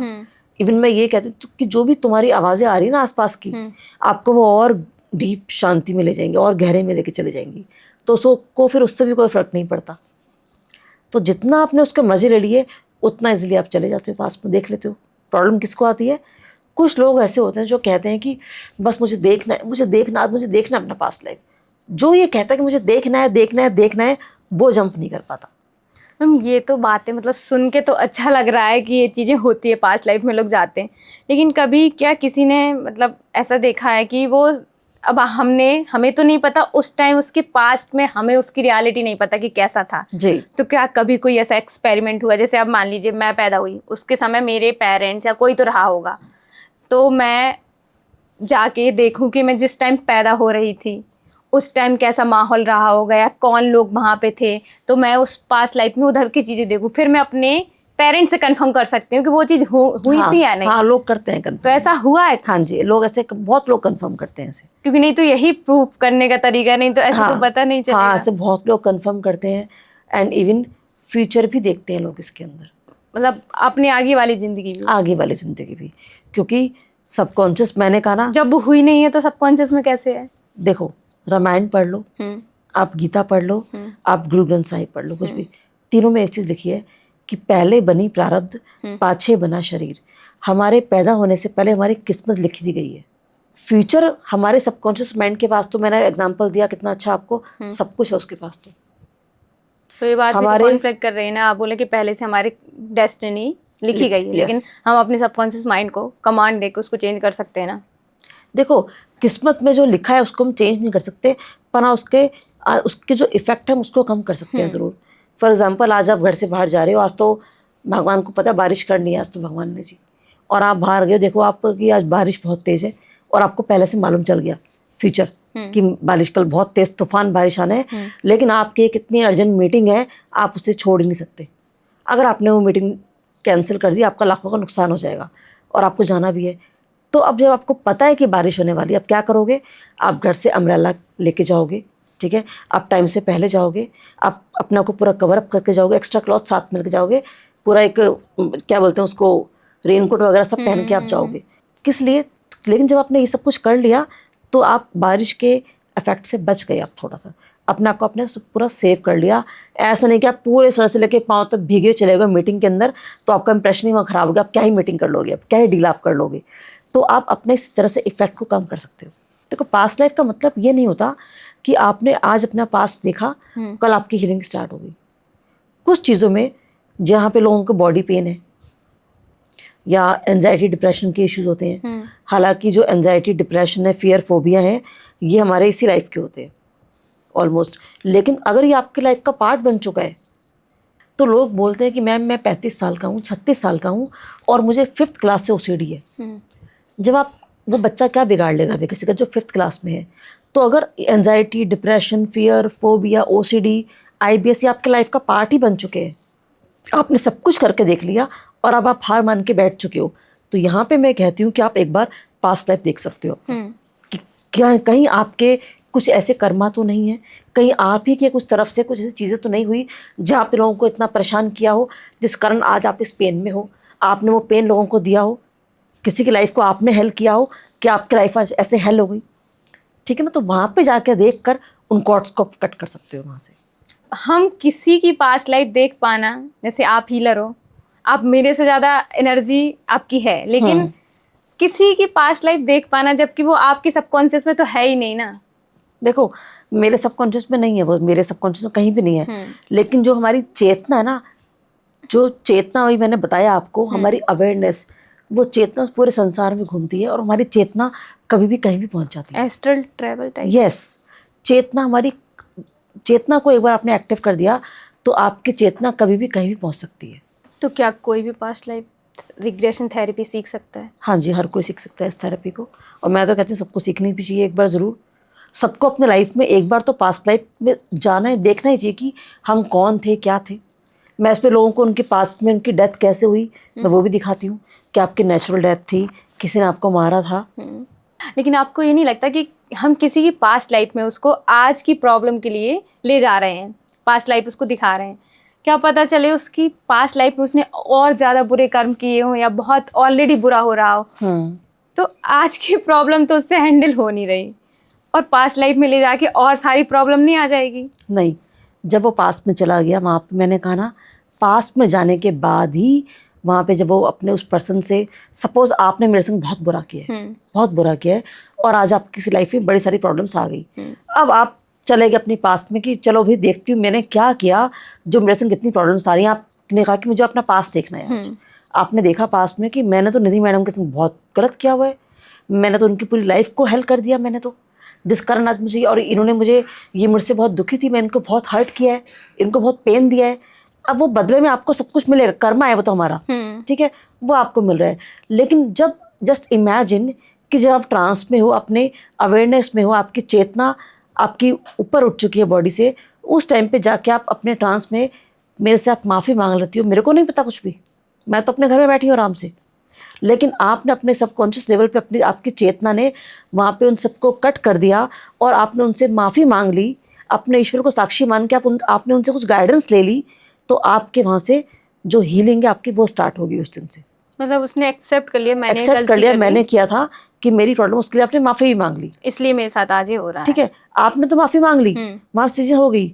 इवन मैं ये कहती हूँ कि जो भी तुम्हारी आवाज़ें आ रही है ना आसपास की, आपको वो और डीप शांति में ले जाएंगे और गहरे में लेके चले जाएंगी, तो उसको फिर उससे भी कोई फ़र्क नहीं पड़ता। तो जितना आपने उसके मज़े ले लिए उतना इजीली आप चले जाते हो, पास में देख लेते हो। प्रॉब्लम किसको आती है, कुछ लोग ऐसे होते हैं जो कहते हैं कि बस मुझे देखना है, मुझे देखना है अपना पास्ट लाइफ। जो ये कहता है कि मुझे देखना है, वो जंप नहीं कर पाता। मैम ये तो बातें मतलब सुन के तो अच्छा लग रहा है कि ये चीज़ें होती है, पास्ट लाइफ में लोग जाते हैं, लेकिन कभी क्या किसी ने मतलब ऐसा देखा है कि वो अब हमें तो नहीं पता उस टाइम उसके पास्ट में, हमें उसकी रियलिटी नहीं पता कि कैसा था जी। तो क्या कभी कोई ऐसा एक्सपेरिमेंट हुआ, जैसे अब मान लीजिए मैं पैदा हुई, उसके समय मेरे पेरेंट्स या कोई तो रहा होगा, तो मैं जाके देखूं कि मैं जिस टाइम पैदा हो रही थी उस टाइम कैसा माहौल रहा होगा या कौन लोग वहाँ पे थे, तो मैं उस पास्ट लाइफ में उधर की चीज़ें देखूं, फिर मैं अपने पेरेंट्स से कंफर्म कर सकती हूँ कि वो चीज़ हुई थी या नहीं। हाँ, लोग करते हैं तो कंफर्म। ऐसा हुआ है? हाँ जी, लोग ऐसे बहुत लोग कंफर्म करते हैं ऐसे, क्योंकि नहीं तो यही प्रूफ करने का तरीका, नहीं तो ऐसे तो पता नहीं चलेगा। हाँ, ऐसे बहुत लोग कंफर्म करते हैं एंड इवन फ्यूचर भी देखते हैं लोग इसके अंदर, मतलब अपनी आगे वाली ज़िंदगी भी, क्योंकि सबकॉन्शियस, मैंने कहा ना, जब वो हुई नहीं है तो सबकॉन्शियस में कैसे है? देखो, रामायण पढ़ लो, आप गीता पढ़ लो, आप गुरु ग्रंथ साहिब पढ़ लो, कुछ भी, तीनों में एक चीज़ लिखी है कि पहले बनी प्रारब्ध, पाछे बना शरीर। हमारे पैदा होने से पहले हमारी किस्मत लिखी दी गई है। फ्यूचर हमारे सबकॉन्शियस माइंड के पास, तो मैंने एग्जांपल दिया कितना अच्छा आपको, सब कुछ है उसके पास। तो ये बात हमारे कॉन्फ्लिक्ट कर रही है ना, आप बोले कि पहले से हमारी डेस्टिनी लिखी गई है, लेकिन हम अपने सबकॉन्शियस माइंड को कमांड देकर उसको चेंज कर सकते हैं ना। देखो, किस्मत में जो लिखा है उसको हम चेंज नहीं कर सकते, पर उसके जो इफेक्ट है उसको कम कर सकते हैं ज़रूर। फॉर एग्जांपल, आज आप घर से बाहर जा रहे हो, आज तो भगवान को पता है बारिश करनी है, आज तो भगवान ने जी, और आप बाहर गए हो, देखो आप कि आज बारिश बहुत तेज़ है, और आपको पहले से मालूम चल गया फ्यूचर कि बारिश कल बहुत तेज़ तूफान बारिश आना है, लेकिन आपकी एक इतनी अर्जेंट मीटिंग है, आप उसे छोड़ ही नहीं सकते। अगर आपने वो मीटिंग कैंसिल कर दी, आपका लाखों का नुकसान हो जाएगा और आपको जाना भी है। तो अब जब आपको पता है कि बारिश होने वाली है, अब क्या करोगे, आप घर से अम्ब्रेला लेके जाओगे, ठीक है, आप टाइम से पहले जाओगे, आप अपना को पूरा कवर अप करके जाओगे, एक्स्ट्रा क्लॉथ साथ में लेके जाओगे, पूरा एक क्या बोलते हैं उसको, रेनकोट वगैरह सब पहन के आप जाओगे। किस लिए? लेकिन जब आपने ये सब कुछ कर लिया तो आप बारिश के इफेक्ट से बच गए। आप थोड़ा सा अपने आप को आपने पूरा सेव कर लिया। ऐसा नहीं कि आप पूरे सर से लेके पाँव तक भीगे चले गए मीटिंग के अंदर, तो आपका इंप्रेशन ही वहाँ खराब हो गया, आप क्या ही मीटिंग कर लोगे, आप क्या ही डील आप कर लोगे। तो आप अपने इस तरह से इफेक्ट को कम कर सकते हो। देखो, पास्ट लाइफ का मतलब ये नहीं होता कि आपने आज अपना पास्ट देखा, कल आपकी हीलिंग स्टार्ट हो गई। कुछ चीज़ों में जहाँ पे लोगों को बॉडी पेन है या एंजाइटी डिप्रेशन के इश्यूज होते हैं, हालांकि जो एंजाइटी डिप्रेशन है, फियर फोबिया है, ये हमारे इसी लाइफ के होते हैं ऑलमोस्ट। लेकिन अगर ये आपके लाइफ का पार्ट बन चुका है, तो लोग बोलते हैं कि मैम मैं 35 साल का हूँ, 36 साल का हूँ और मुझे 5th क्लास से ओसीडी है। जब आप, वो बच्चा क्या बिगाड़ लेगा अभी किसी का जो 5th क्लास में है? तो अगर anxiety, depression, fear, phobia, OCD, IBS ये आपके लाइफ का पार्ट ही बन चुके हैं, आपने सब कुछ करके देख लिया और अब आप हार मान के बैठ चुके हो, तो यहाँ पे मैं कहती हूँ कि आप एक बार पास्ट लाइफ देख सकते हो कि क्या कहीं आपके कुछ ऐसे कर्मा तो नहीं है, कहीं आप ही के कुछ तरफ से कुछ ऐसी चीज़ें तो नहीं हुई जहाँ पे लोगों को इतना परेशान किया हो, जिस कारण आज आप इस पेन में हो। आपने वो पेन लोगों को दिया हो, किसी की लाइफ को आपने हेल्प किया हो कि आपकी लाइफ आज ऐसे हेल हो गई, ठीक है ना। तो वहाँ पे जाकर देख कर उन कॉर्ड्स को कट कर सकते हो वहाँ से। हम किसी की पास्ट लाइफ देख पाना, जैसे आप हीलर हो, आप मेरे से ज़्यादा एनर्जी आपकी है, लेकिन किसी की पास्ट लाइफ देख पाना जबकि वो आपके सबकॉन्शियस में तो है ही नहीं ना। देखो, मेरे सबकॉन्शियस में नहीं है वो, मेरे सबकॉन्शियस में कहीं भी नहीं है, लेकिन जो हमारी चेतना है ना, जो चेतना वही मैंने बताया आपको, हमारी अवेयरनेस, वो चेतना पूरे संसार में घूमती है और हमारी चेतना कभी भी कहीं भी पहुंच जाती है। Astral travel type. यस, चेतना को एक बार आपने एक्टिव कर दिया तो आपकी चेतना कभी भी कहीं भी पहुंच सकती है। तो क्या कोई भी पास्ट लाइफ रिग्रेशन थेरेपी सीख सकता है? हाँ जी, हर कोई सीख सकता है इस थेरेपी को, और मैं तो कहती हूँ सबको सीखनी भी चाहिए एक बार ज़रूर। सबको अपने लाइफ में एक बार तो पास्ट लाइफ में जाना है, देखना ही चाहिए कि हम कौन थे, क्या थे। मैं इसमें लोगों को उनके पास्ट में उनकी डेथ कैसे हुई मैं वो भी दिखाती हूँ कि आपकी नेचुरल डेथ थी, किसी ने आपको मारा था। लेकिन आपको ये नहीं लगता कि हम किसी की पास्ट लाइफ में उसको आज की प्रॉब्लम के लिए ले जा रहे हैं, पास्ट लाइफ उसको दिखा रहे हैं, क्या पता चले उसकी पास्ट लाइफ में उसने और ज़्यादा बुरे कर्म किए हों या बहुत ऑलरेडी बुरा हो रहा हो, तो आज की प्रॉब्लम तो उससे हैंडल हो नहीं रही और पास्ट लाइफ में ले जाके और सारी प्रॉब्लम नहीं आ जाएगी। नहीं, जब वो पास्ट में चला गया, वहाँ पे मैंने कहा ना, पास्ट में जाने के बाद ही वहाँ पे जब वो अपने उस पर्सन से, सपोज आपने मेरे संग बहुत बुरा किया है, बहुत बुरा किया है और आज आपकी किसी लाइफ में बड़ी सारी प्रॉब्लम्स आ गई। अब आप चले गए अपनी पास्ट में कि चलो भी देखती हूँ मैंने क्या किया जो मेरे संग कितनी प्रॉब्लम्स आ रही हैं। आपने कहा कि मुझे अपना पास्ट देखना है आज। आपने देखा पास्ट में कि मैंने तो निधि मैडम के संग बहुत गलत किया हुआ है, मैंने तो उनकी पूरी लाइफ को हेल्प कर दिया मैंने तो, जिस कारण आज मुझे, और इन्होंने मुझे, ये मुझसे बहुत दुखी थी, मैं इनको बहुत हर्ट किया है, इनको बहुत पेन दिया है। अब वो बदले में आपको सब कुछ मिलेगा, कर्मा है वो तो हमारा, ठीक है, वो आपको मिल रहा है। लेकिन जब जस्ट इमेजिन कि जब आप ट्रांस में हो, अपने अवेयरनेस में हो, आपकी चेतना आपकी ऊपर उठ चुकी है बॉडी से, उस टाइम पे जाके आप अपने ट्रांस में मेरे से आप माफ़ी मांग लेती हो। मेरे को नहीं पता कुछ भी, मैं तो अपने घर में बैठी हूँ आराम से, लेकिन आपने अपने सबकॉन्शियस लेवल पे अपनी, आपकी चेतना ने वहाँ पे उन सबको कट कर दिया और आपने उनसे माफ़ी मांग ली, अपने ईश्वर को साक्षी मान के आपने उनसे कुछ गाइडेंस ले ली, तो आपके वहाँ से जो हीलिंग है आपकी वो स्टार्ट होगी उस दिन से। मतलब उसने एक्सेप्ट कर लिया, मैंने एक्सेप्ट कर लिया, मैंने किया था कि मेरी प्रॉब्लम, उसके लिए आपने माफ़ी भी मांग ली, इसलिए मेरे साथ आज ये हो रहा है। ठीक है, आपने तो माफ़ी मांग ली, वहाँ से चीज़ें हो गई।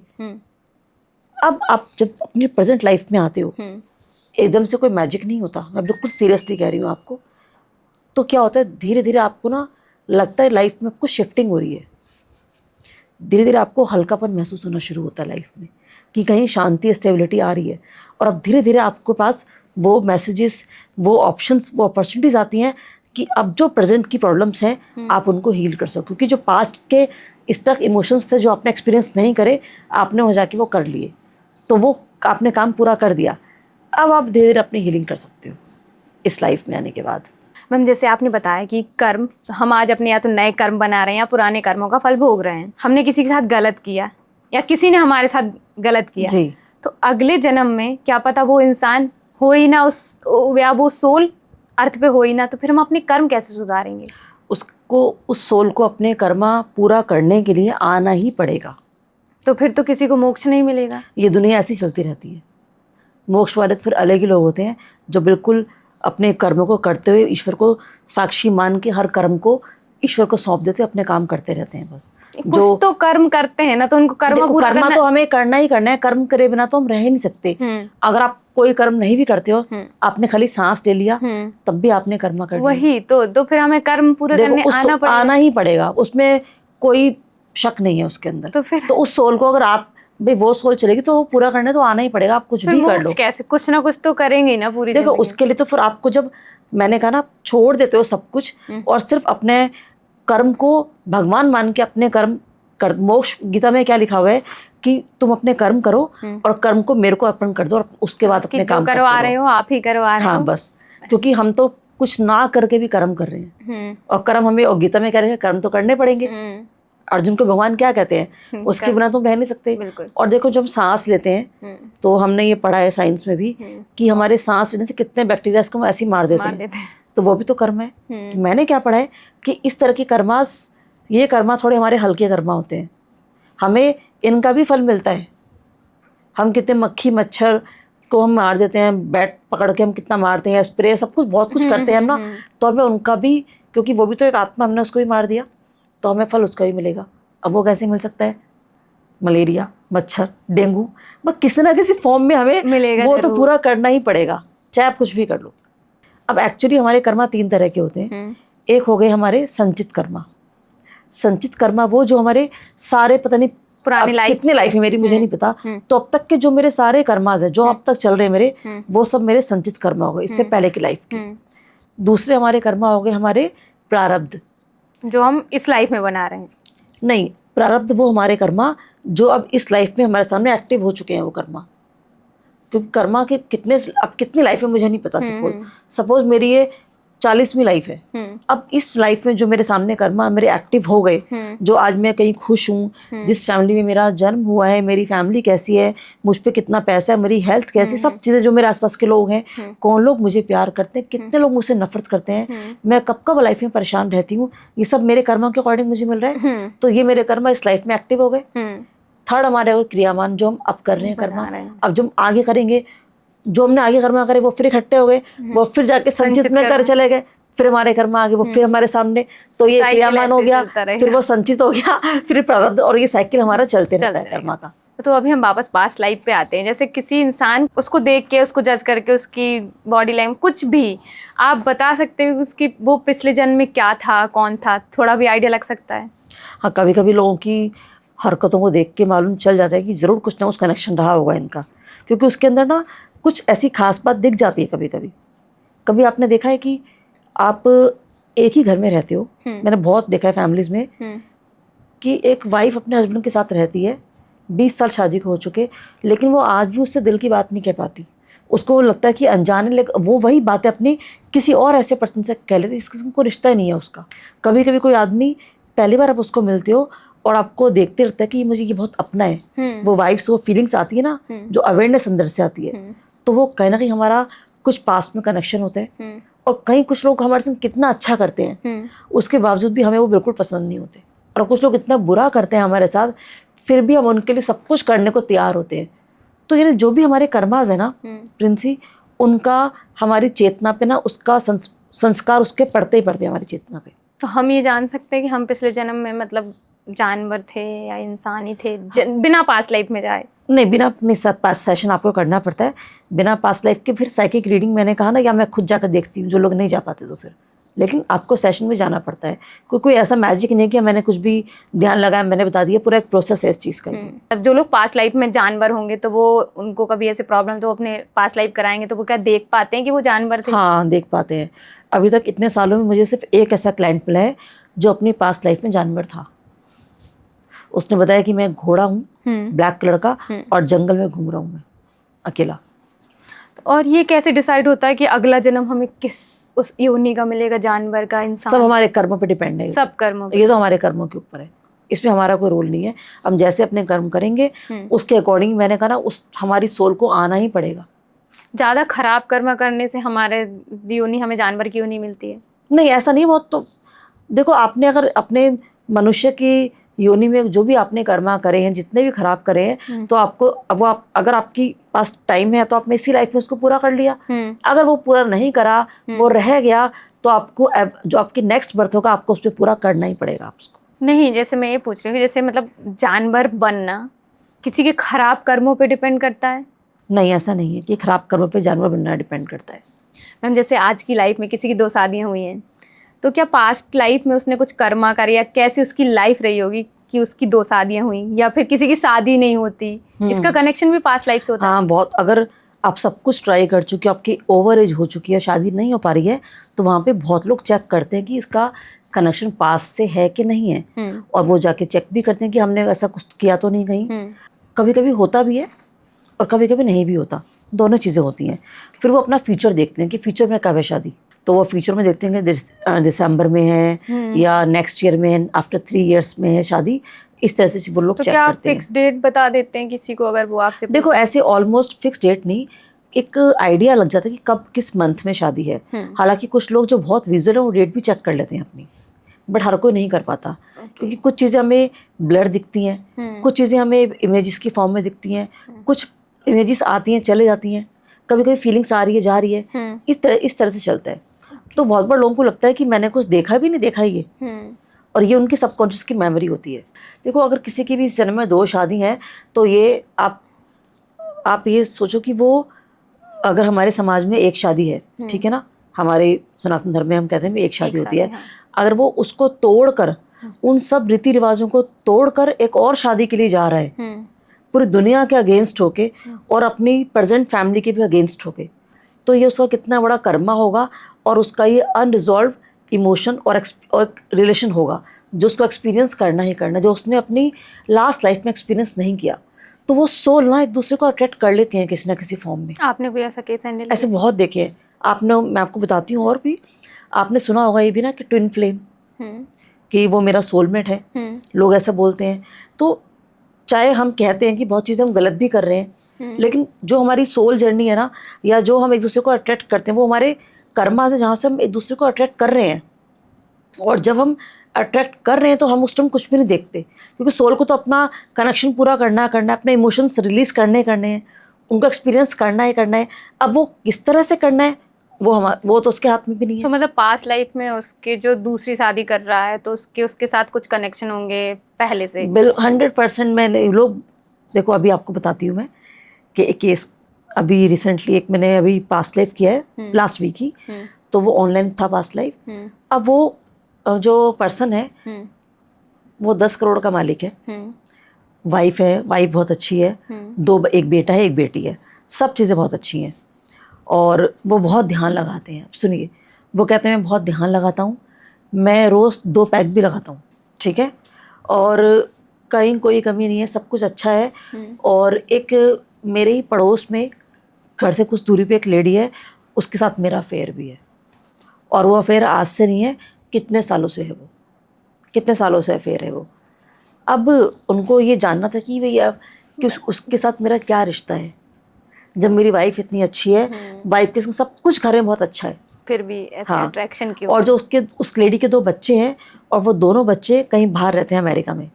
अब आप जब अपनी प्रेजेंट लाइफ में आते हो, एकदम से कोई मैजिक नहीं होता, मैं बिल्कुल सीरियसली कह रही हूँ आपको। तो क्या होता है, धीरे धीरे आपको ना लगता है लाइफ में आपको शिफ्टिंग हो रही है, धीरे धीरे आपको हल्कापन महसूस होना शुरू होता है लाइफ में कि कहीं शांति, स्टेबिलिटी आ रही है। और अब धीरे धीरे आपके पास वो मैसेजेस, वो ऑप्शंस, वो अपॉर्चुनिटीज़ आती हैं कि अब जो प्रेजेंट की प्रॉब्लम्स हैं आप उनको हील कर सको, क्योंकि जो पास्ट के स्टक इमोशंस थे जो आपने एक्सपीरियंस नहीं करे, आपने वहाँ जाके वो कर लिए, तो वो आपने काम पूरा कर दिया। अब आप धीरे धीरे अपनी हीलिंग कर सकते हो इस लाइफ में आने के बाद। मैम, जैसे आपने बताया कि कर्म, हम आज अपने या तो नए कर्म बना रहे हैं या पुराने कर्मों का फल भोग रहे हैं। हमने किसी के साथ गलत किया या किसी ने हमारे साथ गलत किया जी, तो अगले जन्म में क्या पता वो इंसान हो ही ना, उस या वो सोल अर्थ पे हो ही ना, तो फिर हम अपने कर्म कैसे सुधारेंगे? उसको, उस सोल को अपने कर्मा पूरा करने के लिए आना ही पड़ेगा। तो फिर तो किसी को मोक्ष नहीं मिलेगा। ये दुनिया ऐसी चलती रहती है। मोक्ष वाले तो फिर अलग ही लोग होते हैं जो बिल्कुल अपने कर्मों को करते हुए ईश्वर को साक्षी मान के हर कर्म को ईश्वर को सौंप देते, अपने काम करते रहते हैं बस। जो तो कर्म करते हैं ना, तो उनको कर्मा तो हमें करना ही करना है, कर्म करे बिना तो हम रह ही नहीं सकते। अगर आप कोई कर्म नहीं भी करते हो, आपने खाली सांस ले लिया तब भी आपने कर्मा कर लिया। वही तो फिर हमें कर्म पूरे करने आना ही पड़ेगा, उसमें कोई शक नहीं है उसके अंदर। तो फिर तो उस सोल को अगर आप, भाई वो सोल चलेगी तो वो पूरा करने तो आना ही पड़ेगा, आप कुछ भी कर लो। कैसे, कुछ ना कुछ तो करेंगे ना पूरी। देखो उसके लिए तो फिर आपको, जब मैंने कहा ना, छोड़ देते हो सब कुछ और सिर्फ अपने कर्म को भगवान मान के अपने कर्म कर, मोक्ष गीता में क्या लिखा हुआ है कि तुम अपने कर्म करो और कर्म को मेरे को अर्पण कर दो और उसके बाद अपने काम करवा रहे हो, आप ही करवा रहे हो। हाँ बस, क्योंकि हम तो कुछ ना करके भी कर्म कर रहे हैं और कर्म हमें, और गीता में कह रहे हैं कर्म तो करने पड़ेंगे। अर्जुन को भगवान क्या कहते हैं, उसके बिना तुम रह नहीं सकते। और देखो जब सांस लेते हैं तो हमने ये पढ़ा है साइंस में भी कि हमारे सांस लेने से कितने बैक्टीरिया को हम ऐसे ही मार देते हैं, तो वो भी तो कर्म है। मैंने क्या पढ़ा है कि इस तरह के कर्मास, ये कर्मा थोड़े हमारे हल्के कर्मा होते हैं, हमें इनका भी फल मिलता है। हम कितने मक्खी मच्छर को हम मार देते हैं, बैट पकड़ के हम कितना मारते हैं, स्प्रे सब कुछ बहुत कुछ करते हैं हम ना, तो हमें उनका भी, क्योंकि वो भी तो एक आत्मा, हमने उसको भी मार दिया तो हमें फल उसका भी मिलेगा। अब वो कैसे मिल सकता है, मलेरिया, मच्छर, डेंगू, बस किसी ना किसी फॉर्म में हमें मिलेगा, वो तो पूरा करना ही पड़ेगा, चाहे आप कुछ भी कर लो। अब एक्चुअली हमारे कर्मा 3 तरह के होते हैं। एक हो गए हमारे संचित कर्मा। संचित कर्मा वो जो हमारे सारे, पता नहीं पुरानी लाइफ, कितनी लाइफ है मेरी मुझे नहीं पता, तो अब तक के जो मेरे सारे कर्माज है जो अब तक चल रहे हैं मेरे, वो सब मेरे संचित कर्मा हो गए, इससे पहले की लाइफ के। दूसरे हमारे कर्मा हो गए हमारे प्रारब्ध, जो हम इस लाइफ में बना रहे हैं। नहीं, प्रारब्ध वो हमारे कर्मा जो अब इस लाइफ में हमारे सामने एक्टिव हो चुके हैं, वो कर्मा। क्योंकि कर्मा के कितने, अब कितनी लाइफ है मुझे नहीं पता। सपोज मेरी ये 40वीं लाइफ है। अब इस लाइफ में जो मेरे सामने कर्मा मेरे एक्टिव हो गए, जो आज मैं कहीं खुश हूँ, जिस फैमिली में मेरा जन्म हुआ है, मेरी फैमिली कैसी है, मुझ पे कितना पैसा है, मेरी हेल्थ कैसी, सब चीज़ें जो मेरे आसपास के लोग हैं, कौन लोग मुझे प्यार करते हैं, कितने लोग मुझसे नफरत करते हैं, मैं कब कब लाइफ में परेशान रहती हूँ, ये सब मेरे कर्मा के अकॉर्डिंग मुझे मिल रहा है। तो ये मेरे कर्मा इस लाइफ में एक्टिव हो गए। थर्ड हमारे वो क्रियामान जो हम अब कर रहे हैं कर्मा, अब जो हम आगे करेंगे, जो हमने आगे कर्मा करे वो फिर इकट्ठे हो गए, वो फिर जाके संचित में कर चले गए, फिर हमारे कर्मा आगे, वो फिर हमारे सामने, तो ये क्रियामान हो गया, फिर वो संचित हो गया, फिर प्रारब्ध, और ये साइकिल हमारा चलते रहता है कर्मा का। तो अभी हम वापस पास्ट लाइफ पे आते हैं। जैसे किसी इंसान उसको देख के, उसको जज करके, उसकी बॉडी लैंग्वेज कुछ भी आप बता सकते हो उसकी वो पिछले जन्म में क्या था, कौन था, थोड़ा भी आइडिया लग सकता है? हाँ, कभी कभी लोगों की हरकतों को देख के मालूम चल जाता है कि ज़रूर कुछ ना कुछ कनेक्शन रहा होगा इनका, क्योंकि उसके अंदर ना कुछ ऐसी खास बात दिख जाती है। कभी कभी कभी आपने देखा है कि आप एक ही घर में रहते हो, मैंने बहुत देखा है फैमिलीज़ में कि एक वाइफ अपने हस्बैंड के साथ रहती है, 20 साल शादी को हो चुके, लेकिन वो आज भी उससे दिल की बात नहीं कह पाती। उसको लगता है कि अनजान है, लेकिन वो वही बातें अपनी किसी और ऐसे पर्सन से कह लेती, इसका कोई रिश्ता ही नहीं है उसका। कभी कभी कोई आदमी पहली बार आप उसको मिलते हो और आपको देखते रहता है कि मुझे ये बहुत अपना है, वो वाइब्स, वो फीलिंग्स आती है ना, जो अवेयरनेस अंदर से आती है, तो वो कहीं ना कहीं हमारा कुछ पास्ट में कनेक्शन होता है। और कहीं कुछ लोग हमारे साथ कितना अच्छा करते हैं, उसके बावजूद भी हमें वो बिल्कुल पसंद नहीं होते, और कुछ लोग इतना बुरा करते हैं हमारे साथ, फिर भी हम उनके लिए सब कुछ करने को तैयार होते हैं। तो यानी जो भी हमारे कर्माज है ना प्रिंसी, उनका हमारी चेतना पे ना उसका संस्कार उसके पड़ते ही पड़ते हैं हमारी चेतना पे। तो हम ये जान सकते हैं कि हम पिछले जन्म में मतलब जानवर थे या इंसान ही थे, बिना पास्ट लाइफ में जाए? नहीं, बिना अपनी पास्ट सेशन आपको करना पड़ता है, बिना पास्ट लाइफ के। फिर साइकिक रीडिंग मैंने कहा ना, या मैं खुद जाकर देखती हूँ, जो लोग नहीं जा पाते तो फिर, लेकिन आपको सेशन में जाना पड़ता है। कोई ऐसा मैजिक नहीं कि मैंने कुछ भी ध्यान लगाया मैंने बता दिया, पूरा एक प्रोसेस है इस चीज़ का। जो लोग पास्ट लाइफ में जानवर होंगे तो वो, उनको कभी ऐसे प्रॉब्लम, तो अपने पास्ट लाइफ कराएंगे तो वो क्या देख पाते हैं कि वो जानवर थे? हाँ, देख पाते हैं। अभी तक इतने सालों में मुझे सिर्फ एक ऐसा क्लाइंट मिला है जो अपनी पास्ट लाइफ में जानवर था। उसने बताया कि मैं घोड़ा हूँ, ब्लैक कलर का, और जंगल में घूम रहा हूँ मैं अकेला। और ये कैसे डिसाइड होता है कि अगला जन्म हमें किस उस योनि का मिलेगा, जानवर का, इंसान? सब हमारे कर्मों पे डिपेंड है। सब कर्मों, ये तो हमारे कर्मों के ऊपर है, इसमें हमारा कोई रोल नहीं है। हम जैसे अपने कर्म करेंगे उसके अकॉर्डिंग, मैंने कहा ना, उस हमारी सोल को आना ही पड़ेगा। ज़्यादा खराब कर्म करने से हमारे योनि, हमें जानवर की योनि मिलती है? नहीं, ऐसा नहीं। बहुत तो देखो, आपने अगर अपने मनुष्य की योनि में जो भी आपने कर्मा करे हैं, जितने भी खराब करे हैं, तो आपको अब वो अगर आपकी पास टाइम है तो आपने इसी लाइफ में उसको पूरा कर लिया। अगर वो पूरा नहीं करा, वो रह गया, तो आपको जो आपकी नेक्स्ट बर्थ होगा, आपको उस पर पूरा करना ही पड़ेगा आपको। नहीं, जैसे मैं ये पूछ रही हूँ, जैसे मतलब जानवर बनना किसी के खराब कर्मों पे डिपेंड करता है? नहीं, ऐसा नहीं है कि खराब कर्मों पे जानवर बनना डिपेंड करता है। मैम, जैसे आज की लाइफ में किसी की 2 शादियाँ हुई हैं, तो क्या पास्ट लाइफ में उसने कुछ कर्मा करे, या कैसी उसकी लाइफ रही होगी कि उसकी 2 शादियाँ हुई, या फिर किसी की शादी नहीं होती? इसका कनेक्शन भी पास्ट लाइफ से होता है? हाँ, बहुत। अगर आप सब कुछ ट्राई कर चुके हो, आपकी ओवर एज हो चुकी है, शादी नहीं हो पा रही है, तो वहाँ पे बहुत लोग चेक करते हैं कि इसका कनेक्शन पास्ट से है कि नहीं है, और वो जाके चेक भी करते हैं कि हमने ऐसा कुछ किया तो नहीं कहीं। कभी कभी होता भी है और कभी कभी नहीं भी होता, दोनों चीज़ें होती हैं। फिर वो अपना फ्यूचर देखते हैं कि फ्यूचर में कब है शादी, तो वो फ्यूचर में देखते हैं कि दिसंबर में है या नेक्स्ट ईयर में है, आफ्टर 3 years में है शादी। इस तरह से वो लोग तो चेक क्या करते हैं। फिक्स डेट बता देते हैं किसी को, अगर वो आपसे देखो, ऐसे ऑलमोस्ट फिक्स डेट नहीं, एक आइडिया लग जाता है कि कब किस मंथ में शादी है। हालांकि कुछ लोग जो बहुत विजुअल है वो डेट भी चेक कर लेते हैं अपनी, बट हर कोई नहीं कर पाता। क्योंकि कुछ चीज़ें हमें ब्लर दिखती हैं, कुछ चीज़ें हमें इमेजेस की फॉर्म में दिखती हैं, कुछ इमेजेस आती हैं चले जाती हैं, कभी कभी फीलिंग्स आ रही है जा रही है, इस तरह से चलता है। तो बहुत बार लोगों को लगता है कि मैंने कुछ देखा भी नहीं देखा ये, और ये उनकी सबकॉन्शियस की मेमोरी होती है। देखो, अगर किसी की भी इस जन्म में 2 शादी हैं, तो ये आप ये सोचो कि वो, अगर हमारे समाज में एक शादी है, ठीक है ना, हमारे सनातन धर्म में हम कहते हैं एक शादी होती है, अगर वो उसको तोड़कर, उन सब रीति रिवाजों को तोड़कर एक और शादी के लिए जा रहा है, पूरी दुनिया के अगेंस्ट होके और अपनी प्रेजेंट फैमिली के भी अगेंस्ट होके, तो ये उसका कितना बड़ा कर्मा होगा, और उसका ये अनरिजॉल्व इमोशन और रिलेशन होगा जो उसको एक्सपीरियंस करना ही करना, जो उसने अपनी लास्ट लाइफ में एक्सपीरियंस नहीं किया। तो वो सोल ना एक दूसरे को अट्रैक्ट कर लेती हैं किसी ना किसी फॉर्म में। आपने कोई ऐसा केस हैंडल? ऐसे बहुत देखे हैं आपने, मैं आपको बताती हूँ और भी। आपने सुना होगा ये भी ना कि ट्विन फ्लेम, कि वो मेरा सोलमेट है, लोग ऐसा बोलते हैं। तो चाहे हम कहते हैं कि बहुत चीज़ें हम गलत भी कर रहे हैं, लेकिन जो हमारी सोल जर्नी है ना, या जो हम एक दूसरे को अट्रैक्ट करते हैं, वो हमारे कर्मा से, जहाँ से हम एक दूसरे को अट्रैक्ट कर रहे हैं। और जब हम अट्रैक्ट कर रहे हैं तो हम उस टाइम कुछ भी नहीं देखते, क्योंकि सोल को तो अपना कनेक्शन पूरा करना है, अपने इमोशंस रिलीज करने हैं, उनका एक्सपीरियंस करना है। अब वो किस तरह से करना है वो तो उसके हाथ में भी नहीं है। तो मतलब पास्ट लाइफ में उसके जो दूसरी शादी कर रहा है तो उसके साथ कुछ कनेक्शन होंगे पहले से। 100% मैंने लोग, देखो अभी आपको बताती हूँ मैं कि एक केस अभी रिसेंटली एक मैंने अभी पास्ट लाइफ किया है लास्ट वीक ही, तो वो ऑनलाइन था पास्ट लाइफ। अब वो जो पर्सन है वो 10 करोड़ का मालिक है, वाइफ है, वाइफ बहुत अच्छी है, एक बेटा है, एक बेटी है, सब चीज़ें बहुत अच्छी हैं। और वो बहुत ध्यान लगाते हैं। अब सुनिए, वो कहते हैं मैं बहुत ध्यान लगाता हूँ, मैं रोज़ 2 पैक भी लगाता हूँ, ठीक है, और कहीं कोई कमी नहीं है, सब कुछ अच्छा है। और एक मेरे ही पड़ोस में घर से कुछ दूरी पे एक लेडी है, उसके साथ मेरा अफेयर भी है। और वो अफेयर आज से नहीं है, कितने सालों से है, वो कितने सालों से अफेयर है वो। अब उनको ये जानना था कि भैया कि उसके साथ मेरा क्या रिश्ता है, जब मेरी वाइफ इतनी अच्छी है, वाइफ के सब कुछ घर में बहुत अच्छा है, फिर भी ऐसे अट्रैक्शन क्यों? और जो उस लेडी के 2 बच्चे हैं, और वो दोनों बच्चे कहीं बाहर रहते हैं अमेरिका में,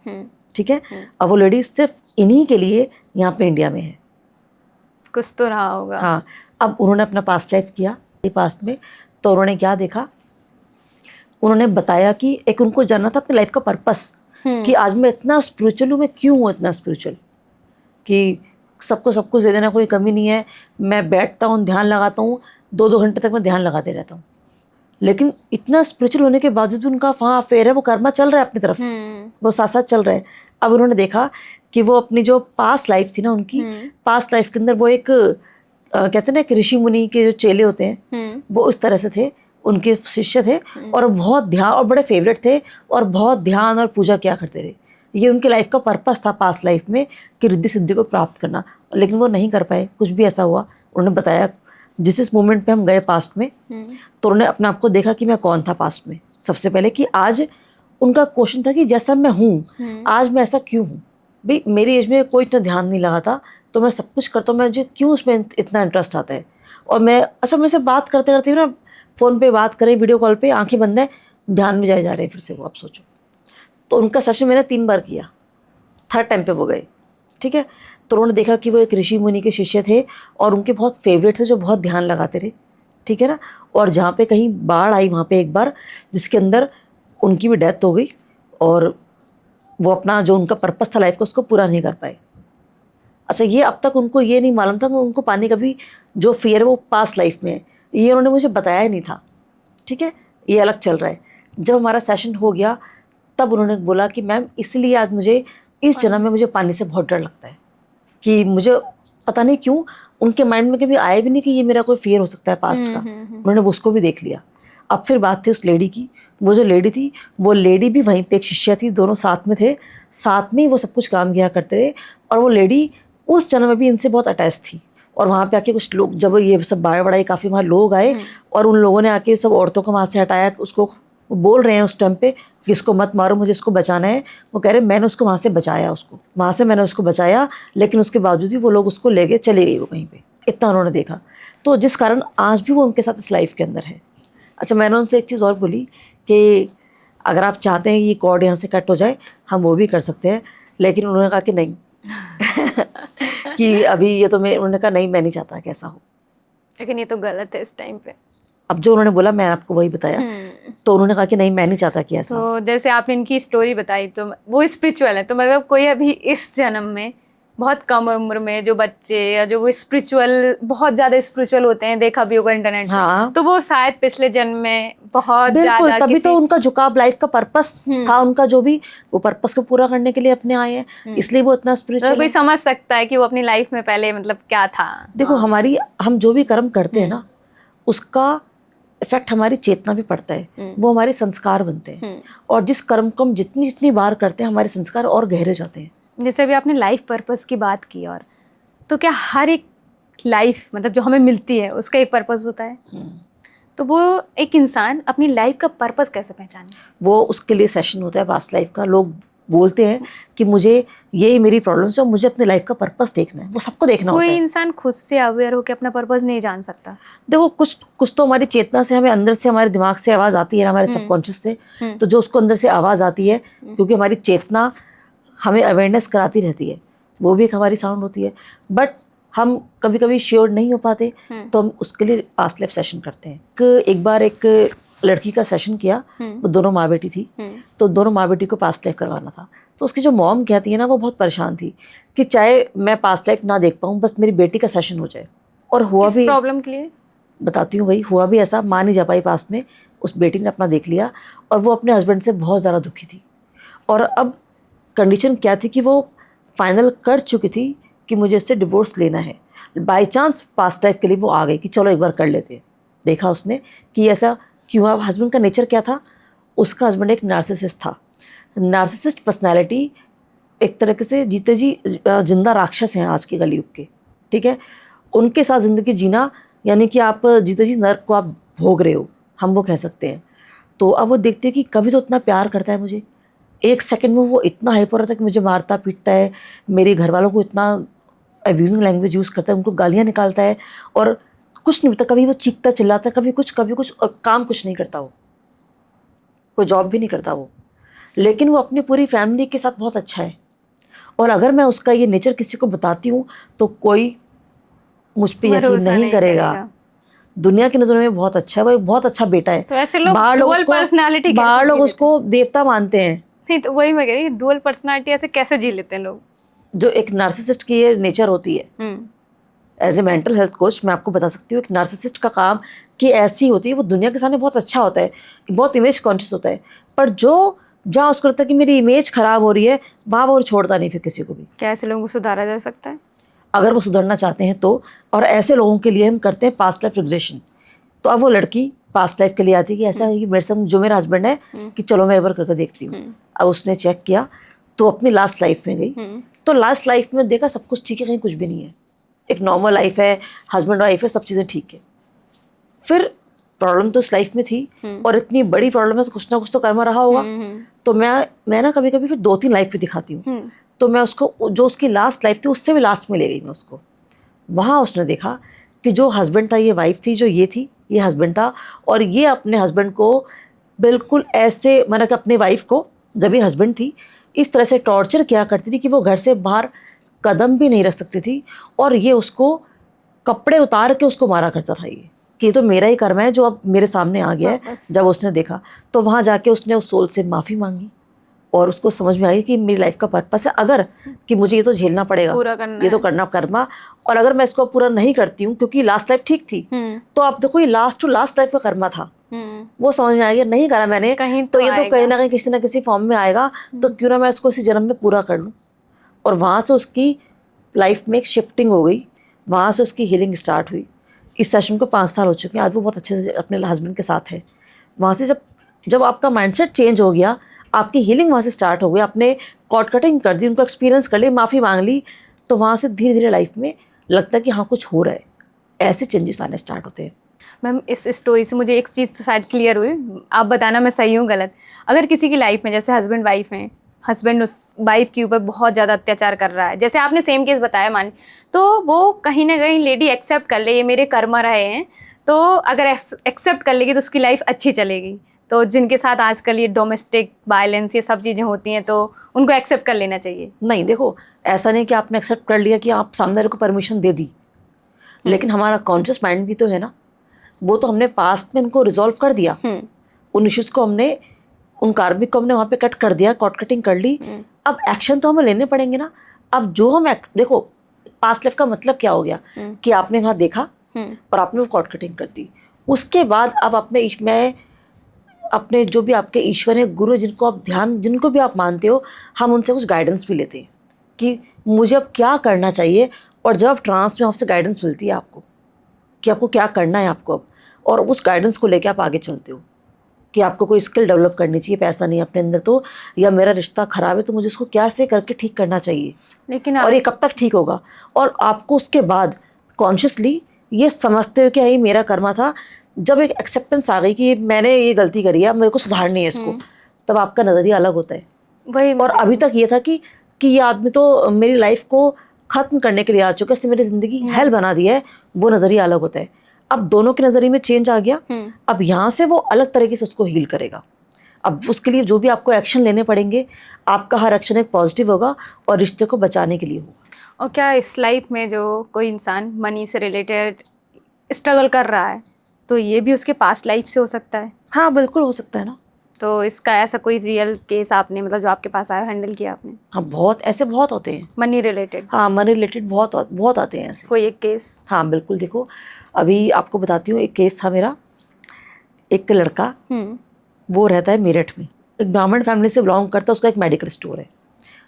ठीक है। अब वो लेडी सिर्फ इन्हीं के लिए यहाँ पे इंडिया में है, कुछ तो रहा होगा। हाँ। अब उन्होंने अपना पास्ट लाइफ किया, पास्ट में तो उन्होंने क्या देखा, उन्होंने बताया कि एक उनको जानना था अपनी लाइफ का पर्पस, कि आज मैं इतना स्पिरिचुअल हूँ, मैं क्यों हूँ इतना स्पिरिचुअल, कि सबको सब कुछ दे देना, कोई कमी नहीं है, मैं बैठता हूँ, ध्यान लगाता हूँ, 2-2 घंटे तक मैं ध्यान लगाते रहता हूँ, लेकिन इतना स्पिरिचुअल होने के बावजूद भी उनका वहाँ अफेयर है, वो कर्मा चल रहा है अपनी तरफ, वो साथ साथ चल रहा है। अब उन्होंने देखा कि वो अपनी जो पास्ट लाइफ थी ना, उनकी पास्ट लाइफ के अंदर वो एक कहते हैं ना, एक ऋषि मुनि के जो चेले होते हैं, वो उस तरह से थे, उनके शिष्य थे, और बहुत ध्यान, और बड़े फेवरेट थे, और बहुत ध्यान और पूजा किया करते थे। ये उनकी लाइफ का पर्पस था पास्ट लाइफ में, कि रिद्धि सिद्धि को प्राप्त करना, लेकिन वो नहीं कर पाए, कुछ भी ऐसा हुआ। उन्होंने बताया जिस मोमेंट पे हम गए पास्ट में, तो उन्होंने अपने आप को देखा कि मैं कौन था पास्ट में, सबसे पहले कि आज उनका क्वेश्चन था कि जैसा मैं हूँ आज मैं ऐसा क्यों हूँ। भाई मेरी एज में कोई इतना ध्यान नहीं लगाता, तो मैं सब कुछ करता हूँ, मुझे क्यों उसमें इतना इंटरेस्ट आता है। और मैं अच्छा, मेरे से बात करते करते ना, फ़ोन पे बात करें, वीडियो कॉल पे, आंखें बंद है, ध्यान में जा रहे हैं फिर से वो, आप सोचो। तो उनका सेशन मैंने 3 बार किया, 3rd टाइम पे वो गए, ठीक है। तो उन्होंने देखा कि वो एक ऋषि मुनि के शिष्य थे, और उनके बहुत फेवरेट थे, जो बहुत ध्यान लगाते थे, ठीक है ना। और जहाँ पे कहीं बाढ़ आई वहाँ पे एक बार, जिसके अंदर उनकी भी डेथ हो गई, और वो अपना जो उनका पर्पस था लाइफ का, उसको पूरा नहीं कर पाए। अच्छा, ये अब तक उनको ये नहीं मालूम था कि उनको पाने का भी जो फियर है वो पास्ट लाइफ में है, ये उन्होंने मुझे बताया ही नहीं था, ठीक है, ये अलग चल रहा है। जब हमारा सेशन हो गया, तब उन्होंने बोला कि मैम इसलिए आज मुझे इस जन्म में मुझे पानी से बहुत डर लगता है, कि मुझे पता नहीं क्यों, उनके माइंड में कभी आया भी नहीं कि ये मेरा कोई फियर हो सकता है पास्ट का। उन्होंने उसको भी देख लिया। अब फिर बात थी उस लेडी की, वो जो लेडी थी, वो लेडी भी वहीं पे एक शिष्य थी, दोनों साथ में थे, साथ में ही वो सब कुछ काम किया करते थे। और वो लेडी उस जन्म में भी इनसे बहुत अटैच थी। और वहाँ पे आके कुछ लोग, जब ये सब बाढ़ बढ़ाई, काफ़ी वहाँ लोग आए, और उन लोगों ने आके सब औरतों को वहाँ से हटाया। उसको बोल रहे हैं उस टाइम पे कि इसको मत मारो, मुझे इसको बचाना है। वो कह रहे मैंने उसको वहाँ से बचाया, उसको वहाँ से मैंने उसको बचाया, लेकिन उसके बावजूद भी वो लोग उसको ले गए, चले गई वो कहीं पे। इतना उन्होंने देखा, तो जिस कारण आज भी वो उनके साथ इस लाइफ के अंदर है। अच्छा, मैंने उनसे एक चीज़ और बोली कि अगर आप चाहते हैं ये कॉर्ड यहाँ से कट हो जाए, हम वो भी कर सकते हैं, लेकिन उन्होंने कहा कि नहीं कि अभी ये तो उन्होंने कहा नहीं, मैं नहीं चाहता कि ऐसा हो। लेकिन ये तो गलत है इस टाइम पे। अब जो उन्होंने बोला मैं आपको वही बताया, तो उन्होंने कहा कि नहीं, मैं नहीं चाहता कि ऐसा। तो जैसे आपने इनकी स्टोरी बताई, तो वो स्पिरिचुअल है, तो मतलब कोई अभी इस जन्म में बहुत कम उम्र में जो बच्चे या जो वो स्पिरिचुअल, बहुत ज़्यादा स्पिरिचुअल होते हैं, देखा भी होगा इंटरनेट पे, तो वो शायद पिछले जन्म में बहुत ज़्यादा, तभी तो उनका झुकाव लाइफ का पर्पस था उनका, जो भी वो पर्पस को पूरा करने के लिए अपने आए हैं, इसलिए वो इतना स्पिरिचुअल। तो कोई समझ सकता है कि वो अपनी लाइफ में पहले मतलब क्या था। देखो, हम जो भी कर्म करते हैं ना, उसका इफेक्ट हमारी चेतना पे पड़ता है, वो हमारे संस्कार बनते हैं। और जिस कर्म को हम जितनी जितनी बार करते हैं, हमारे संस्कार और गहरे जाते हैं। जैसे अभी आपने लाइफ पर्पस की बात की, और तो क्या हर एक लाइफ मतलब जो हमें मिलती है उसका एक पर्पस होता है? तो वो एक इंसान अपनी लाइफ का पर्पस कैसे पहचाने? वो उसके लिए सेशन होता है पास्ट लाइफ का। लोग बोलते हैं कि मुझे यही मेरी प्रॉब्लम्स है और मुझे अपनी लाइफ का पर्पस देखना है। वो सबको देखना होता कोई है। इंसान खुद से अवेयर होकर अपना पर्पस नहीं जान सकता। देखो कुछ तो हमारी चेतना से, हमें अंदर से, हमारे दिमाग से आवाज़ आती है ना, हमारे सबकॉन्शियस से। तो जो उसको अंदर से आवाज़ आती है, क्योंकि हमारी चेतना हमें अवेयरनेस कराती रहती है, वो भी एक हमारी साउंड होती है। बट हम कभी कभी श्योर नहीं हो पाते, तो हम उसके लिए पास्ट लाइफ सेशन करते हैं। एक बार एक लड़की का सेशन किया, वो दोनों माँ बेटी थी। तो दोनों माँ बेटी को पास्ट लाइफ करवाना था। तो उसकी जो मॉम कहती है ना, वो बहुत परेशान थी कि चाहे मैं पास्ट लाइफ ना देख पाऊँ, बस मेरी बेटी का सेशन हो जाए। और हुआ भी, प्रॉब्लम के लिए बताती हूँ भाई, हुआ भी ऐसा। माँ नहीं जा पाई पास्ट में, उस बेटी ने अपना देख लिया और वो अपने हस्बैंड से बहुत ज़्यादा दुखी थी। और अब कंडीशन क्या थी कि वो फाइनल कर चुकी थी कि मुझे इससे डिवोर्स लेना है। बाय चांस पास्ट लाइफ के लिए वो आ गई कि चलो एक बार कर लेते हैं। देखा उसने कि ऐसा क्यों। अब हस्बैंड का नेचर क्या था? उसका हस्बैंड एक नार्सिसिस्ट था। नार्सिसिस्ट पर्सनैलिटी एक तरह से जीते जी जिंदा राक्षस हैं आज के कलयुग के, ठीक है। उनके साथ ज़िंदगी जीना यानी कि आप जीते जी नर्क को आप भोग रहे हो, हम वो कह सकते हैं। तो अब वो देखते हैं कि कभी तो इतना प्यार करता है मुझे, एक सेकंड में वो इतना हाइपर होता है कि मुझे मारता पीटता है, मेरे घर वालों को इतना अब्यूजिंग लैंग्वेज यूज़ करता है, उनको गालियाँ निकालता है और कुछ नहीं होता। कभी वो चीखता चिल्लाता है, कभी कुछ और काम कुछ नहीं करता। वो कोई जॉब भी नहीं करता वो, लेकिन वो अपनी पूरी फैमिली के साथ बहुत अच्छा है। और अगर मैं उसका ये नेचर किसी को बताती हूँ तो कोई मुझ पे यकीन नहीं करेगा। दुनिया की नज़रों में बहुत अच्छा है, वो एक बहुत अच्छा बेटा है। तो ऐसे लोग डुअल पर्सनालिटी, बाहर लोग उसको देवता मानते हैं। नहीं तो वही मैं कह रही हूँ, डुअल पर्सनालिटी ऐसे कैसे जी लेते हैं लोग? जो एक नार्सिसिस्ट की ये नेचर होती है। As a mental health coach मैं आपको बता सकती हूँ, एक नार्सिसिस्ट का काम कि ऐसी होती है, वो दुनिया के सामने बहुत अच्छा होता है, बहुत इमेज कॉन्शियस होता है, पर जो जहाँ उसको लगता है कि मेरी इमेज खराब हो रही है, वहाँ वो छोड़ता नहीं फिर किसी को भी। क्या ऐसे लोगों को सुधारा जा सकता है अगर वो सुधरना चाहते हैं तो? और ऐसे लोगों के लिए हम करते हैं पास्ट लाइफ रिग्रेशन। तो अब वो लड़की पास्ट लाइफ के लिए आती है कि ऐसा है कि मेरे साथ जो मेरा हस्बैंड है कि चलो मैं एक बार करके देखती हूँ। अब उसने चेक किया तो अपनी लास्ट लाइफ में गई। तो लास्ट लाइफ में देखा सब कुछ ठीक है, कहीं कुछ भी नहीं है, एक नॉर्मल लाइफ है, हस्बैंड वाइफ है, सब चीज़ें ठीक है। फिर प्रॉब्लम तो उस लाइफ में थी और इतनी बड़ी प्रॉब्लम है तो कुछ ना कुछ तो कर्म रहा होगा। तो मैं ना कभी कभी फिर 2-3 लाइफ पे दिखाती हूँ। तो मैं उसको, जो उसकी लास्ट लाइफ थी उससे भी लास्ट में ले गई मैं उसको। वहाँ उसने देखा कि जो हस्बैंड था ये वाइफ थी, जो ये थी ये हस्बैंड था। और ये अपने हस्बैंड को बिल्कुल ऐसे, मतलब कि अपने वाइफ को, जब ये हस्बैंड थी, इस तरह से टॉर्चर किया करती थी कि वो घर से बाहर कदम भी नहीं रख सकती थी। और ये उसको कपड़े उतार के उसको मारा करता था ये कि ये तो मेरा ही कर्म है जो अब मेरे सामने आ गया है। जब उसने देखा तो वहाँ जाके उसने उस सोल से माफ़ी मांगी और उसको समझ में आई कि मेरी लाइफ का पर्पस है, अगर कि मुझे ये तो झेलना पड़ेगा, ये तो करना कर्मा, और अगर मैं इसको पूरा नहीं करती हूँ क्योंकि लास्ट लाइफ ठीक थी, तो आप देखो ये लास्ट टू लास्ट लाइफ का कर्मा था। वो समझ में आ गया, नहीं करा मैंने तो ये तो कहीं ना कहीं किसी ना किसी फॉर्म में आएगा, तो क्यों ना मैं इसको इसी जन्म में पूरा कर लूँ। और वहाँ से उसकी लाइफ में एक शिफ्टिंग हो गई, वहाँ से उसकी हीलिंग स्टार्ट हुई। इस सेशन को 5 साल हो चुके हैं, आज वो बहुत अच्छे से अपने हस्बैंड के साथ है। वहाँ से जब आपका माइंडसेट चेंज हो गया, आपकी हीलिंग वहाँ से स्टार्ट हो गई, आपने कॉर्ड कटिंग कर दी, उनको एक्सपीरियंस कर ली, माफ़ी मांग ली, तो वहाँ से धीरे धीरे लाइफ में लगता है कि हाँ कुछ हो रहा है, ऐसे चेंजेस आने स्टार्ट होते हैं। मैम इस स्टोरी से मुझे एक चीज़ तो शायद क्लियर हुई, आप बताना मैं सही हूँ गलत। अगर किसी की लाइफ में जैसे हस्बैंड वाइफ हैं, हस्बैंड उस वाइफ के ऊपर बहुत ज़्यादा अत्याचार कर रहा है, जैसे आपने सेम केस बताया मान, तो वो कहीं ना कहीं लेडी एक्सेप्ट कर ले ये मेरे कर्म रहे हैं, तो अगर एक्सेप्ट कर लेगी तो उसकी लाइफ अच्छी चलेगी। तो जिनके साथ आजकल ये डोमेस्टिक वायलेंस ये सब चीज़ें होती हैं तो उनको एक्सेप्ट कर लेना चाहिए। नहीं देखो, ऐसा नहीं कि आपने एक्सेप्ट कर लिया कि आप सामने वाले को परमिशन दे दी, लेकिन हमारा कॉन्शियस माइंड भी तो है ना, वो तो हमने पास्ट में उनको रिजॉल्व कर दिया, उन इश्यूज़ को हमने, उन कार्मिक को हमने वहाँ पे कट कर दिया, कॉट कटिंग कर ली। अब एक्शन तो हमें लेने पड़ेंगे ना। अब जो हम देखो पास्ट लाइफ का मतलब क्या हो गया कि आपने वहाँ देखा और आपने वो कॉट कटिंग कर दी। उसके बाद अब अपने जो भी आपके ईश्वर है, गुरु, जिनको भी आप मानते हो, हम उनसे कुछ गाइडेंस भी लेते हैं कि मुझे अब क्या करना चाहिए। और जब आप ट्रांस में आपसे गाइडेंस मिलती है आपको कि आपको क्या करना है आपको अब, और उस गाइडेंस को लेकर आप आगे चलते हो कि आपको कोई स्किल डेवलप करनी चाहिए, पैसा नहीं अपने अंदर तो, या मेरा रिश्ता ख़राब है तो मुझे इसको क्या से करके ठीक करना चाहिए, लेकिन और ये कब तक ठीक होगा। और आपको उसके बाद कॉन्शियसली ये समझते हो कि ये मेरा कर्मा था, जब एक एक्सेप्टेंस आ गई कि मैंने ये गलती करी है, मेरे को सुधारनी है इसको, तब आपका नज़रिया अलग होता है। वही और अभी तक ये था कि ये आदमी तो मेरी लाइफ को ख़त्म करने के लिए आ चुका है, इसने मेरी ज़िंदगी हेल बना दिया है, वो नज़रिया अलग होता है। अब दोनों के नज़रिए में चेंज आ गया। अब यहाँ से वो अलग तरीके से उसको हील करेगा। अब उसके लिए जो भी आपको एक्शन लेने पड़ेंगे, आपका हर एक्शन एक पॉजिटिव होगा और रिश्ते को बचाने के लिए होगा। और क्या इस लाइफ में जो कोई इंसान मनी से रिलेटेड स्ट्रगल कर रहा है, तो ये भी उसके पास्ट लाइफ से हो सकता है? हाँ बिल्कुल हो सकता है ना। तो इसका ऐसा कोई रियल केस आपने, मतलब जो आपके पास आया, हैंडल किया आपने? हाँ बहुत ऐसे बहुत होते हैं मनी रिलेटेड? हाँ मनी रिलेटेड बहुत आते हैं ऐसे। कोई एक केस? हाँ बिल्कुल, देखो अभी आपको बताती हूँ, एक केस था मेरा। एक लड़का, वो रहता है मेरठ में, एक ब्राह्मण फैमिली से बिलोंग करता है, उसका एक मेडिकल स्टोर है।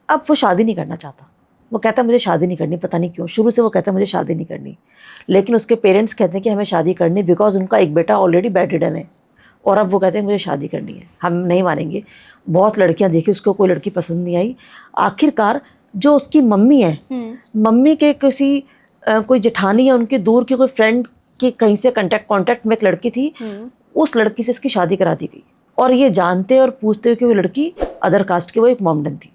अब वो शादी नहीं करना चाहता, वो कहता है मुझे शादी नहीं करनी, पता नहीं क्यों शुरू से वो कहता है मुझे शादी नहीं करनी। लेकिन उसके पेरेंट्स कहते हैं कि हमें शादी करनी, बिकॉज उनका एक बेटा ऑलरेडी बेड रिडन है, और अब वो कहते हैं मुझे शादी करनी है, हम नहीं मानेंगे। बहुत लड़कियां देखी, उसको कोई लड़की पसंद नहीं आई। आखिरकार जो उसकी मम्मी है, मम्मी के किसी कोई जेठानी या उनके दूर की कोई फ्रेंड की कहीं से कांटेक्ट में एक लड़की थी, उस लड़की से इसकी शादी करा दी गई। और ये जानते और पूछते हुए कि वो लड़की अदर कास्ट की, वो एक मोमडन थी।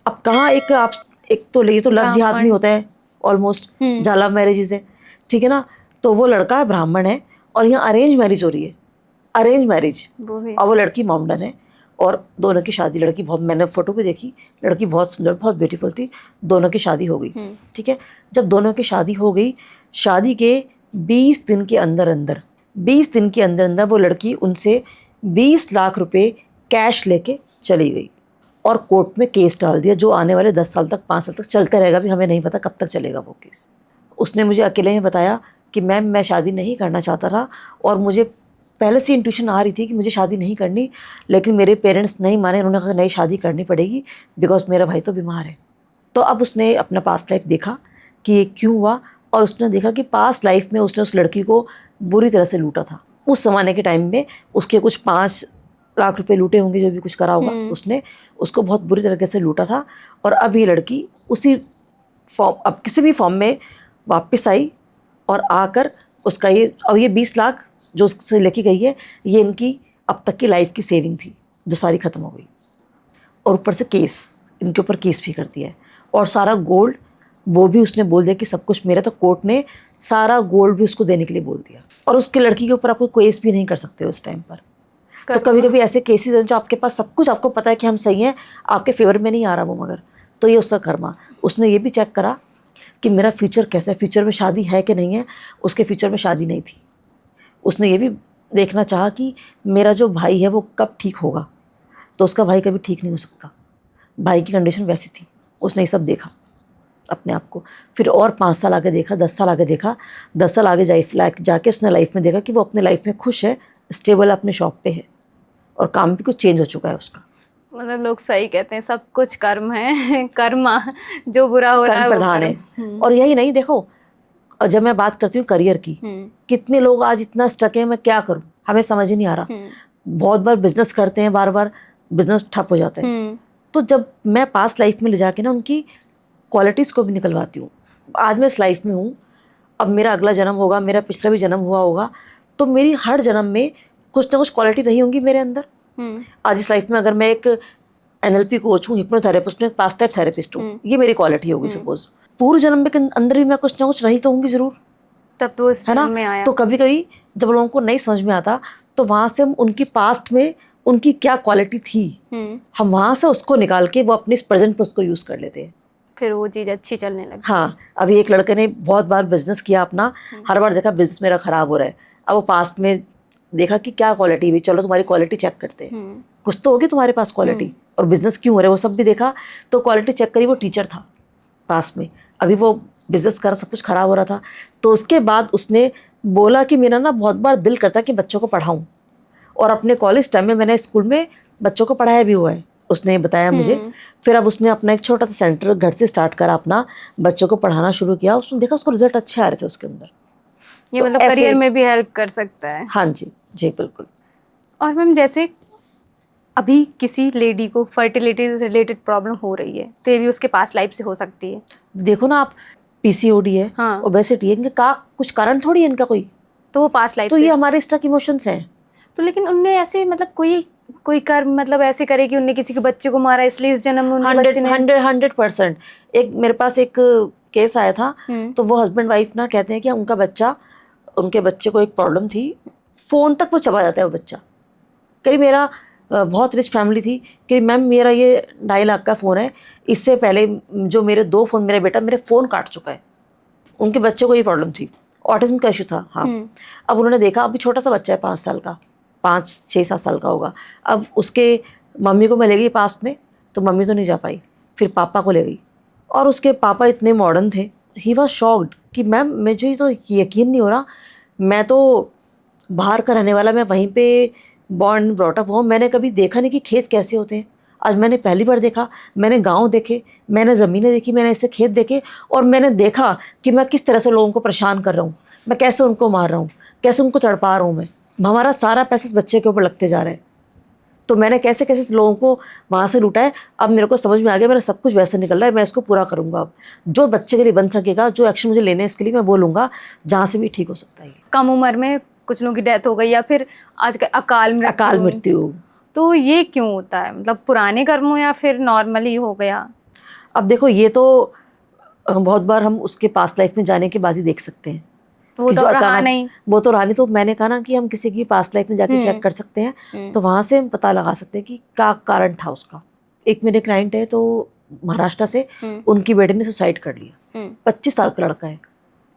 अब कहाँ एक तो ये तो लव जिहाद में होता है ऑलमोस्ट, जहाँ लव मैरिजेज है, ठीक है ना। तो वो लड़का है, ब्राह्मण है, और यहाँ अरेंज मैरिज हो रही है, अरेंज मैरिज, और वो लड़की मोमडन है। और दोनों की शादी, लड़की बहुत, मैंने फोटो भी देखी, लड़की बहुत सुंदर, बहुत ब्यूटीफुल थी। दोनों की शादी हो गई, ठीक है। जब दोनों की शादी हो गई, शादी के 20 दिन के अंदर 20 दिन के अंदर वो लड़की उनसे 20 लाख रुपए कैश लेके चली गई और कोर्ट में केस डाल दिया, जो आने वाले 10 साल तक, 5 साल तक चलता रहेगा, भी हमें नहीं पता कब तक चलेगा वो केस। उसने मुझे अकेले में बताया कि मैम मैं शादी नहीं करना चाहता था, और मुझे पहले से इंट्यूशन आ रही थी कि मुझे शादी नहीं करनी, लेकिन मेरे पेरेंट्स नहीं माने, उन्होंने कहा नहीं शादी करनी पड़ेगी बिकॉज मेरा भाई तो बीमार है। तो अब उसने अपना पास्ट लाइफ देखा कि ये क्यों हुआ, और उसने देखा कि पास्ट लाइफ में उसने उस लड़की को बुरी तरह से लूटा था। उस ज़माने के टाइम में उसके कुछ 5 लाख रुपए लूटे होंगे, जो भी कुछ करा होगा उसने, उसको बहुत बुरी तरीके से लूटा था। और अब ये लड़की उसी फॉर्म, अब किसी भी फॉर्म में वापस आई, और आकर उसका ये, अब ये 20 लाख जो उससे लेके गई है, ये इनकी अब तक की लाइफ की सेविंग थी, जो सारी ख़त्म हो गई। और ऊपर से केस, इनके ऊपर केस भी कर दिया है, और सारा गोल्ड वो भी उसने बोल दिया कि सब कुछ मेरा, तो कोर्ट ने सारा गोल्ड भी उसको देने के लिए बोल दिया। और उसके लड़की के ऊपर आप कोई केस भी नहीं कर सकते उस टाइम पर। तो कभी कभी ऐसे केसेस हैं जो आपके पास सब कुछ, आपको पता है कि हम सही हैं, आपके फेवर में नहीं आ रहा वो, मगर तो ये उसका कर्मा। उसने ये भी चेक करा कि मेरा फ्यूचर कैसा है, फ्यूचर में शादी है कि नहीं है। उसके फ्यूचर में शादी नहीं थी। उसने ये भी देखना चाहा कि मेरा जो भाई है वो कब ठीक होगा, तो उसका भाई कभी ठीक नहीं हो सकता, भाई की कंडीशन वैसी थी। उसने ये सब देखा अपने आप को, फिर और 5 साल आगे देखा, 10 साल आगे देखा, 10 साल आगे जाके उसने लाइफ में देखा कि वो अपने लाइफ में खुश है, स्टेबल अपने शॉप पे है, और काम भी कुछ चेंज हो चुका है उसका। मतलब लोग सही कहते हैं, सब कुछ कर्म है, कर्मा, जो बुरा हो रहा है कर्म प्रधान है। और यही नहीं, देखो जब मैं बात करती हूँ करियर की, कितने लोग आज इतना स्टक है, मैं क्या करूँ, हमें समझ ही नहीं आ रहा। बहुत बार बिजनेस करते हैं, बार बार बिजनेस ठप हो जाता है। तो जब मैं पास्ट लाइफ में ले जाके ना उनकी क्वालिटीज़ को भी निकलवाती हूँ, आज मैं इस लाइफ में हूँ, अब मेरा अगला जन्म होगा, मेरा पिछला भी जन्म हुआ होगा, तो मेरी हर जन्म में कुछ ना कुछ क्वालिटी रही होंगी मेरे अंदर। आज इस लाइफ में अगर मैं एक NLP कोच हूँ, हिप्नोथेरेपिस्ट हूँ, पास्ट लाइफ थेरेपिस्ट हूँ, ये मेरी क्वालिटी होगी। सपोज पूर्व जन्म में के अंदर भी मैं कुछ ना कुछ रही तो होंगी जरूर, तब तो इस है ना। में आया। तो कभी कभी जब लोगों को नहीं समझ में आता, तो वहाँ से हम उनकी पास्ट में उनकी क्या क्वालिटी थी, हम वहाँ से उसको निकाल के वो अपने इस प्रेजेंट पर उसको यूज़ कर लेते हैं, फिर वो चीज़ अच्छी चलने लगी। हाँ, अभी एक लड़के ने बहुत बार बिजनेस किया अपना, हर बार देखा बिजनेस मेरा खराब हो रहा है। अब वो पास्ट में देखा कि क्या क्वालिटी हुई, चलो तुम्हारी क्वालिटी चेक करते हैं, कुछ तो होगी तुम्हारे पास क्वालिटी, और बिजनेस क्यों हो रहा है वो सब भी देखा, तो क्वालिटी चेक करी, वो टीचर था पास्ट में, अभी वो बिजनेस कर सब कुछ खराब हो रहा था। तो उसके बाद उसने बोला कि मेरा ना बहुत बार दिल करता है कि बच्चों को पढ़ाऊँ, और अपने कॉलेज टाइम में मैंने स्कूल में बच्चों को पढ़ाया भी हुआ है, उसने बताया मुझे। फिर अब उसने अपना एक छोटा सा सेंटर घर से स्टार्ट करा, अपना बच्चों को पढ़ाना शुरू किया। उसने देखा उसको रिजल्ट अच्छे आ रहे थे उसके अंदर। ये तो मतलब करियर में भी हेल्प कर सकता है। हाँ जी, जी बिल्कुल। और मैम जैसे अभी किसी लेडी को फर्टिलिटी रिलेटेड प्रॉब्लम हो रही है, तो ये भी उसके पास्ट लाइफ से हो सकती है। देखो ना आप, PCOD है, हाँ। ओबेसिटी है, इनका कुछ कारण थोड़ी है इनका कोई, तो वो पास्ट लाइफ तो ये हमारे स्टक इमोशंस हैं। तो लेकिन उनने ऐसे मतलब कोई कर्म मतलब ऐसे करे कि उनने किसी के बच्चे को मारा इसलिए इस जन्म में उनके बच्चे ने 100%। एक मेरे पास एक केस आया था, तो वो हस्बैंड वाइफ ना कहते हैं कि उनके बच्चे को एक प्रॉब्लम थी, फ़ोन तक वो चबा जाता है वो बच्चा। करीब मेरा बहुत रिच फैमिली थी कि मैम मेरा ये 2.5 लाख का फ़ोन है, इससे पहले जो मेरे 2 फ़ोन मेरे फ़ोन काट चुका है। उनके बच्चे को ये प्रॉब्लम थी, ऑटिज्म का इशू था। हाँ, अब उन्होंने देखा अभी छोटा सा बच्चा है 5 साल का, 5-6-7 साल का होगा। अब उसके मम्मी को मैं ले गई पास्ट में, तो मम्मी तो नहीं जा पाई, फिर पापा को ले गई, और उसके पापा इतने मॉडर्न थे, ही वॉज शॉक्ड कि मैम मुझे तो यकीन नहीं हो रहा, मैं तो बाहर का रहने वाला, मैं वहीं पे बॉर्न ब्रॉटअप हुआ, मैंने कभी देखा नहीं कि खेत कैसे होते हैं। आज मैंने पहली बार देखा, मैंने गांव देखे, मैंने ज़मीनें देखी, मैंने ऐसे खेत देखे, और मैंने देखा कि मैं किस तरह से लोगों को परेशान कर रहा हूँ, मैं कैसे उनको मार रहा हूँ, कैसे उनको तड़पा रहा हूँ मैं। हमारा सारा पैसा इस बच्चे के ऊपर लगते जा रहा है। तो मैंने कैसे कैसे लोगों को वहाँ से लूटा है। अब मेरे को समझ में आ गया, मेरा सब कुछ वैसे निकल रहा है, मैं इसको पूरा करूँगा। अब जो बच्चे के लिए बन सकेगा, जो एक्शन मुझे लेने हैं इसके लिए, मैं बोलूँगा जहाँ से भी ठीक हो सकता है। कम उम्र में कुछ लोगों की डेथ हो गई या फिर आज अकाल मृत्यु। तो ये क्यों होता है? मतलब पुराने कर्मों या फिर नॉर्मली हो गया? अब देखो, ये तो बहुत बार हम उसके पास्ट लाइफ में जाने के बाद ही देख सकते हैं। वो तो रहा नहीं। वो तो रहा नहीं, तो मैंने कहा ना कि हम किसी की पास्ट लाइफ में जाके चेक कर सकते हैं, तो वहाँ से हम पता लगा सकते हैं कि क्या कारण था उसका। एक मेरे क्लाइंट है, तो महाराष्ट्र से, उनकी बेटे ने सुसाइड कर लिया, 25 साल का लड़का है,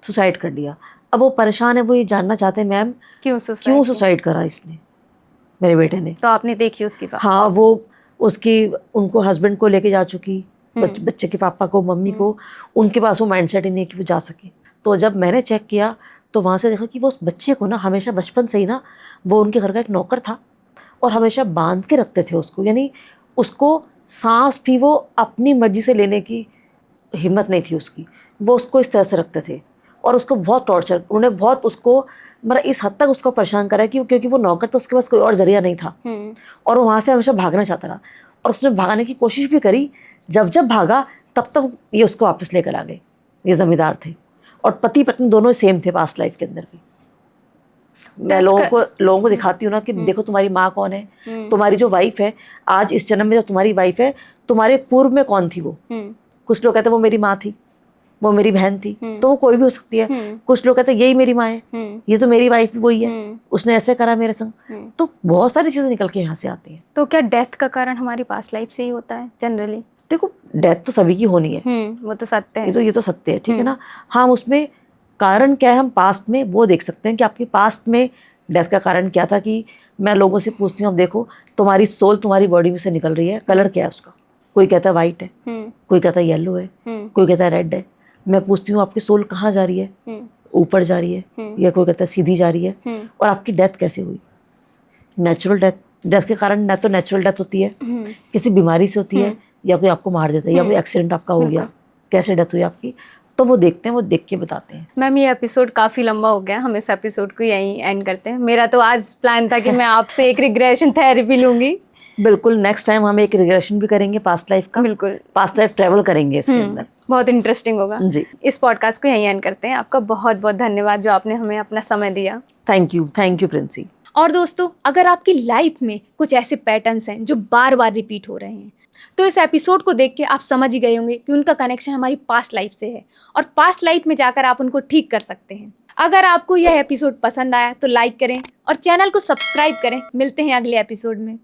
सुसाइड कर लिया। अब वो परेशान है, वो ये जानना चाहते हैं मैम क्यों सुसाइड करा इसने, मेरे बेटे ने। तो आपने देखी उसकी बात? हाँ, वो उनको हस्बैंड को लेके जा चुकी, बच्चे के पापा को, मम्मी को, उनके पास वो माइंडसेट ही नहीं है कि वो जा सके। तो जब मैंने चेक किया तो वहाँ से देखा कि वो उस बच्चे को ना हमेशा बचपन से ही ना, वो उनके घर का एक नौकर था और हमेशा बांध के रखते थे उसको, यानी उसको सांस भी वो अपनी मर्जी से लेने की हिम्मत नहीं थी उसकी, वो उसको इस तरह से रखते थे और उसको बहुत टॉर्चर, उन्होंने बहुत उसको मतलब इस हद तक उसको परेशान करा कि क्योंकि वो नौकर, तो उसके पास कोई और जरिया नहीं था और वो वहाँ से हमेशा भागना चाहता रहा और उसने भागने की कोशिश भी करी। जब भागा तब तक ये उसको वापस लेकर आ गए। ये जमींदार थे और पति पत्नी दोनों सेम थे पास्ट लाइफ के अंदर भी। मैं लोगों को दिखाती हूँ ना कि देखो तुम्हारी माँ कौन है, तुम्हारी जो वाइफ है आज इस जन्म में जो तुम्हारी वाइफ है, तुम्हारे पूर्व में कौन थी वो। कुछ लोग कहते हैं वो मेरी माँ थी, वो मेरी बहन थी, तो वो कोई भी हो सकती है। कुछ लोग कहते हैं यही मेरी माँ है, ये तो मेरी वाइफ भी वही है, उसने ऐसे करा मेरे संग। तो बहुत सारी चीजें निकल के यहाँ से आती हैं। तो क्या डेथ का कारण हमारी पास्ट लाइफ से ही होता है जनरली? देखो, डेथ तो सभी की होनी है, वो तो सत्य है, ये तो सत्य है, ठीक है ना। हम उसमें कारण क्या है, हम पास्ट में वो देख सकते हैं कि आपके पास्ट में डेथ का कारण क्या था। कि मैं लोगों से पूछती हूँ, अब देखो तुम्हारी सोल तुम्हारी बॉडी में से निकल रही है, कलर क्या है उसका? कोई कहता है वाइट है, कोई कहता है येलो है, कोई कहता है रेड है। मैं पूछती हूँ आपकी सोल कहाँ जा रही है, ऊपर जा रही है या कोई कहता है सीधी जा रही है। और आपकी डेथ कैसे हुई? नेचुरल डेथ के कारण ना तो नेचुरल डेथ होती है, किसी बीमारी से होती है, या कोई आपको मार देता है, या कोई एक्सीडेंट आपका हो गया, कैसे डेथ हुई आपकी, तो वो देखते हैं, वो देख के बताते हैं। मैम ये एपिसोड काफ़ी लंबा हो गया, हम इस एपिसोड को यहीं एंड करते हैं। मेरा तो आज प्लान था कि मैं आपसे एक रिग्रेशन थेरेपी लूंगी। बिल्कुल, नेक्स्ट टाइम हम एक रिग्रेशन भी करेंगे पास्ट लाइफ का। बिल्कुल, पास्ट लाइफ ट्रैवल करेंगे इसके अंदर, बहुत इंटरेस्टिंग होगा जी। इस पॉडकास्ट को यहीं एंड करते हैं। आपका बहुत बहुत धन्यवाद जो आपने हमें अपना समय दिया। Thank you Princy. और दोस्तों, अगर आपकी लाइफ में कुछ ऐसे पैटर्न्स हैं जो बार बार रिपीट हो रहे हैं, तो इस एपिसोड को देख के आप समझ ही गए होंगे कि उनका कनेक्शन हमारी पास्ट लाइफ से है और पास्ट लाइफ में जाकर आप उनको ठीक कर सकते हैं। अगर आपको यह एपिसोड पसंद आया तो लाइक करें और चैनल को सब्सक्राइब करें। मिलते हैं अगले एपिसोड में।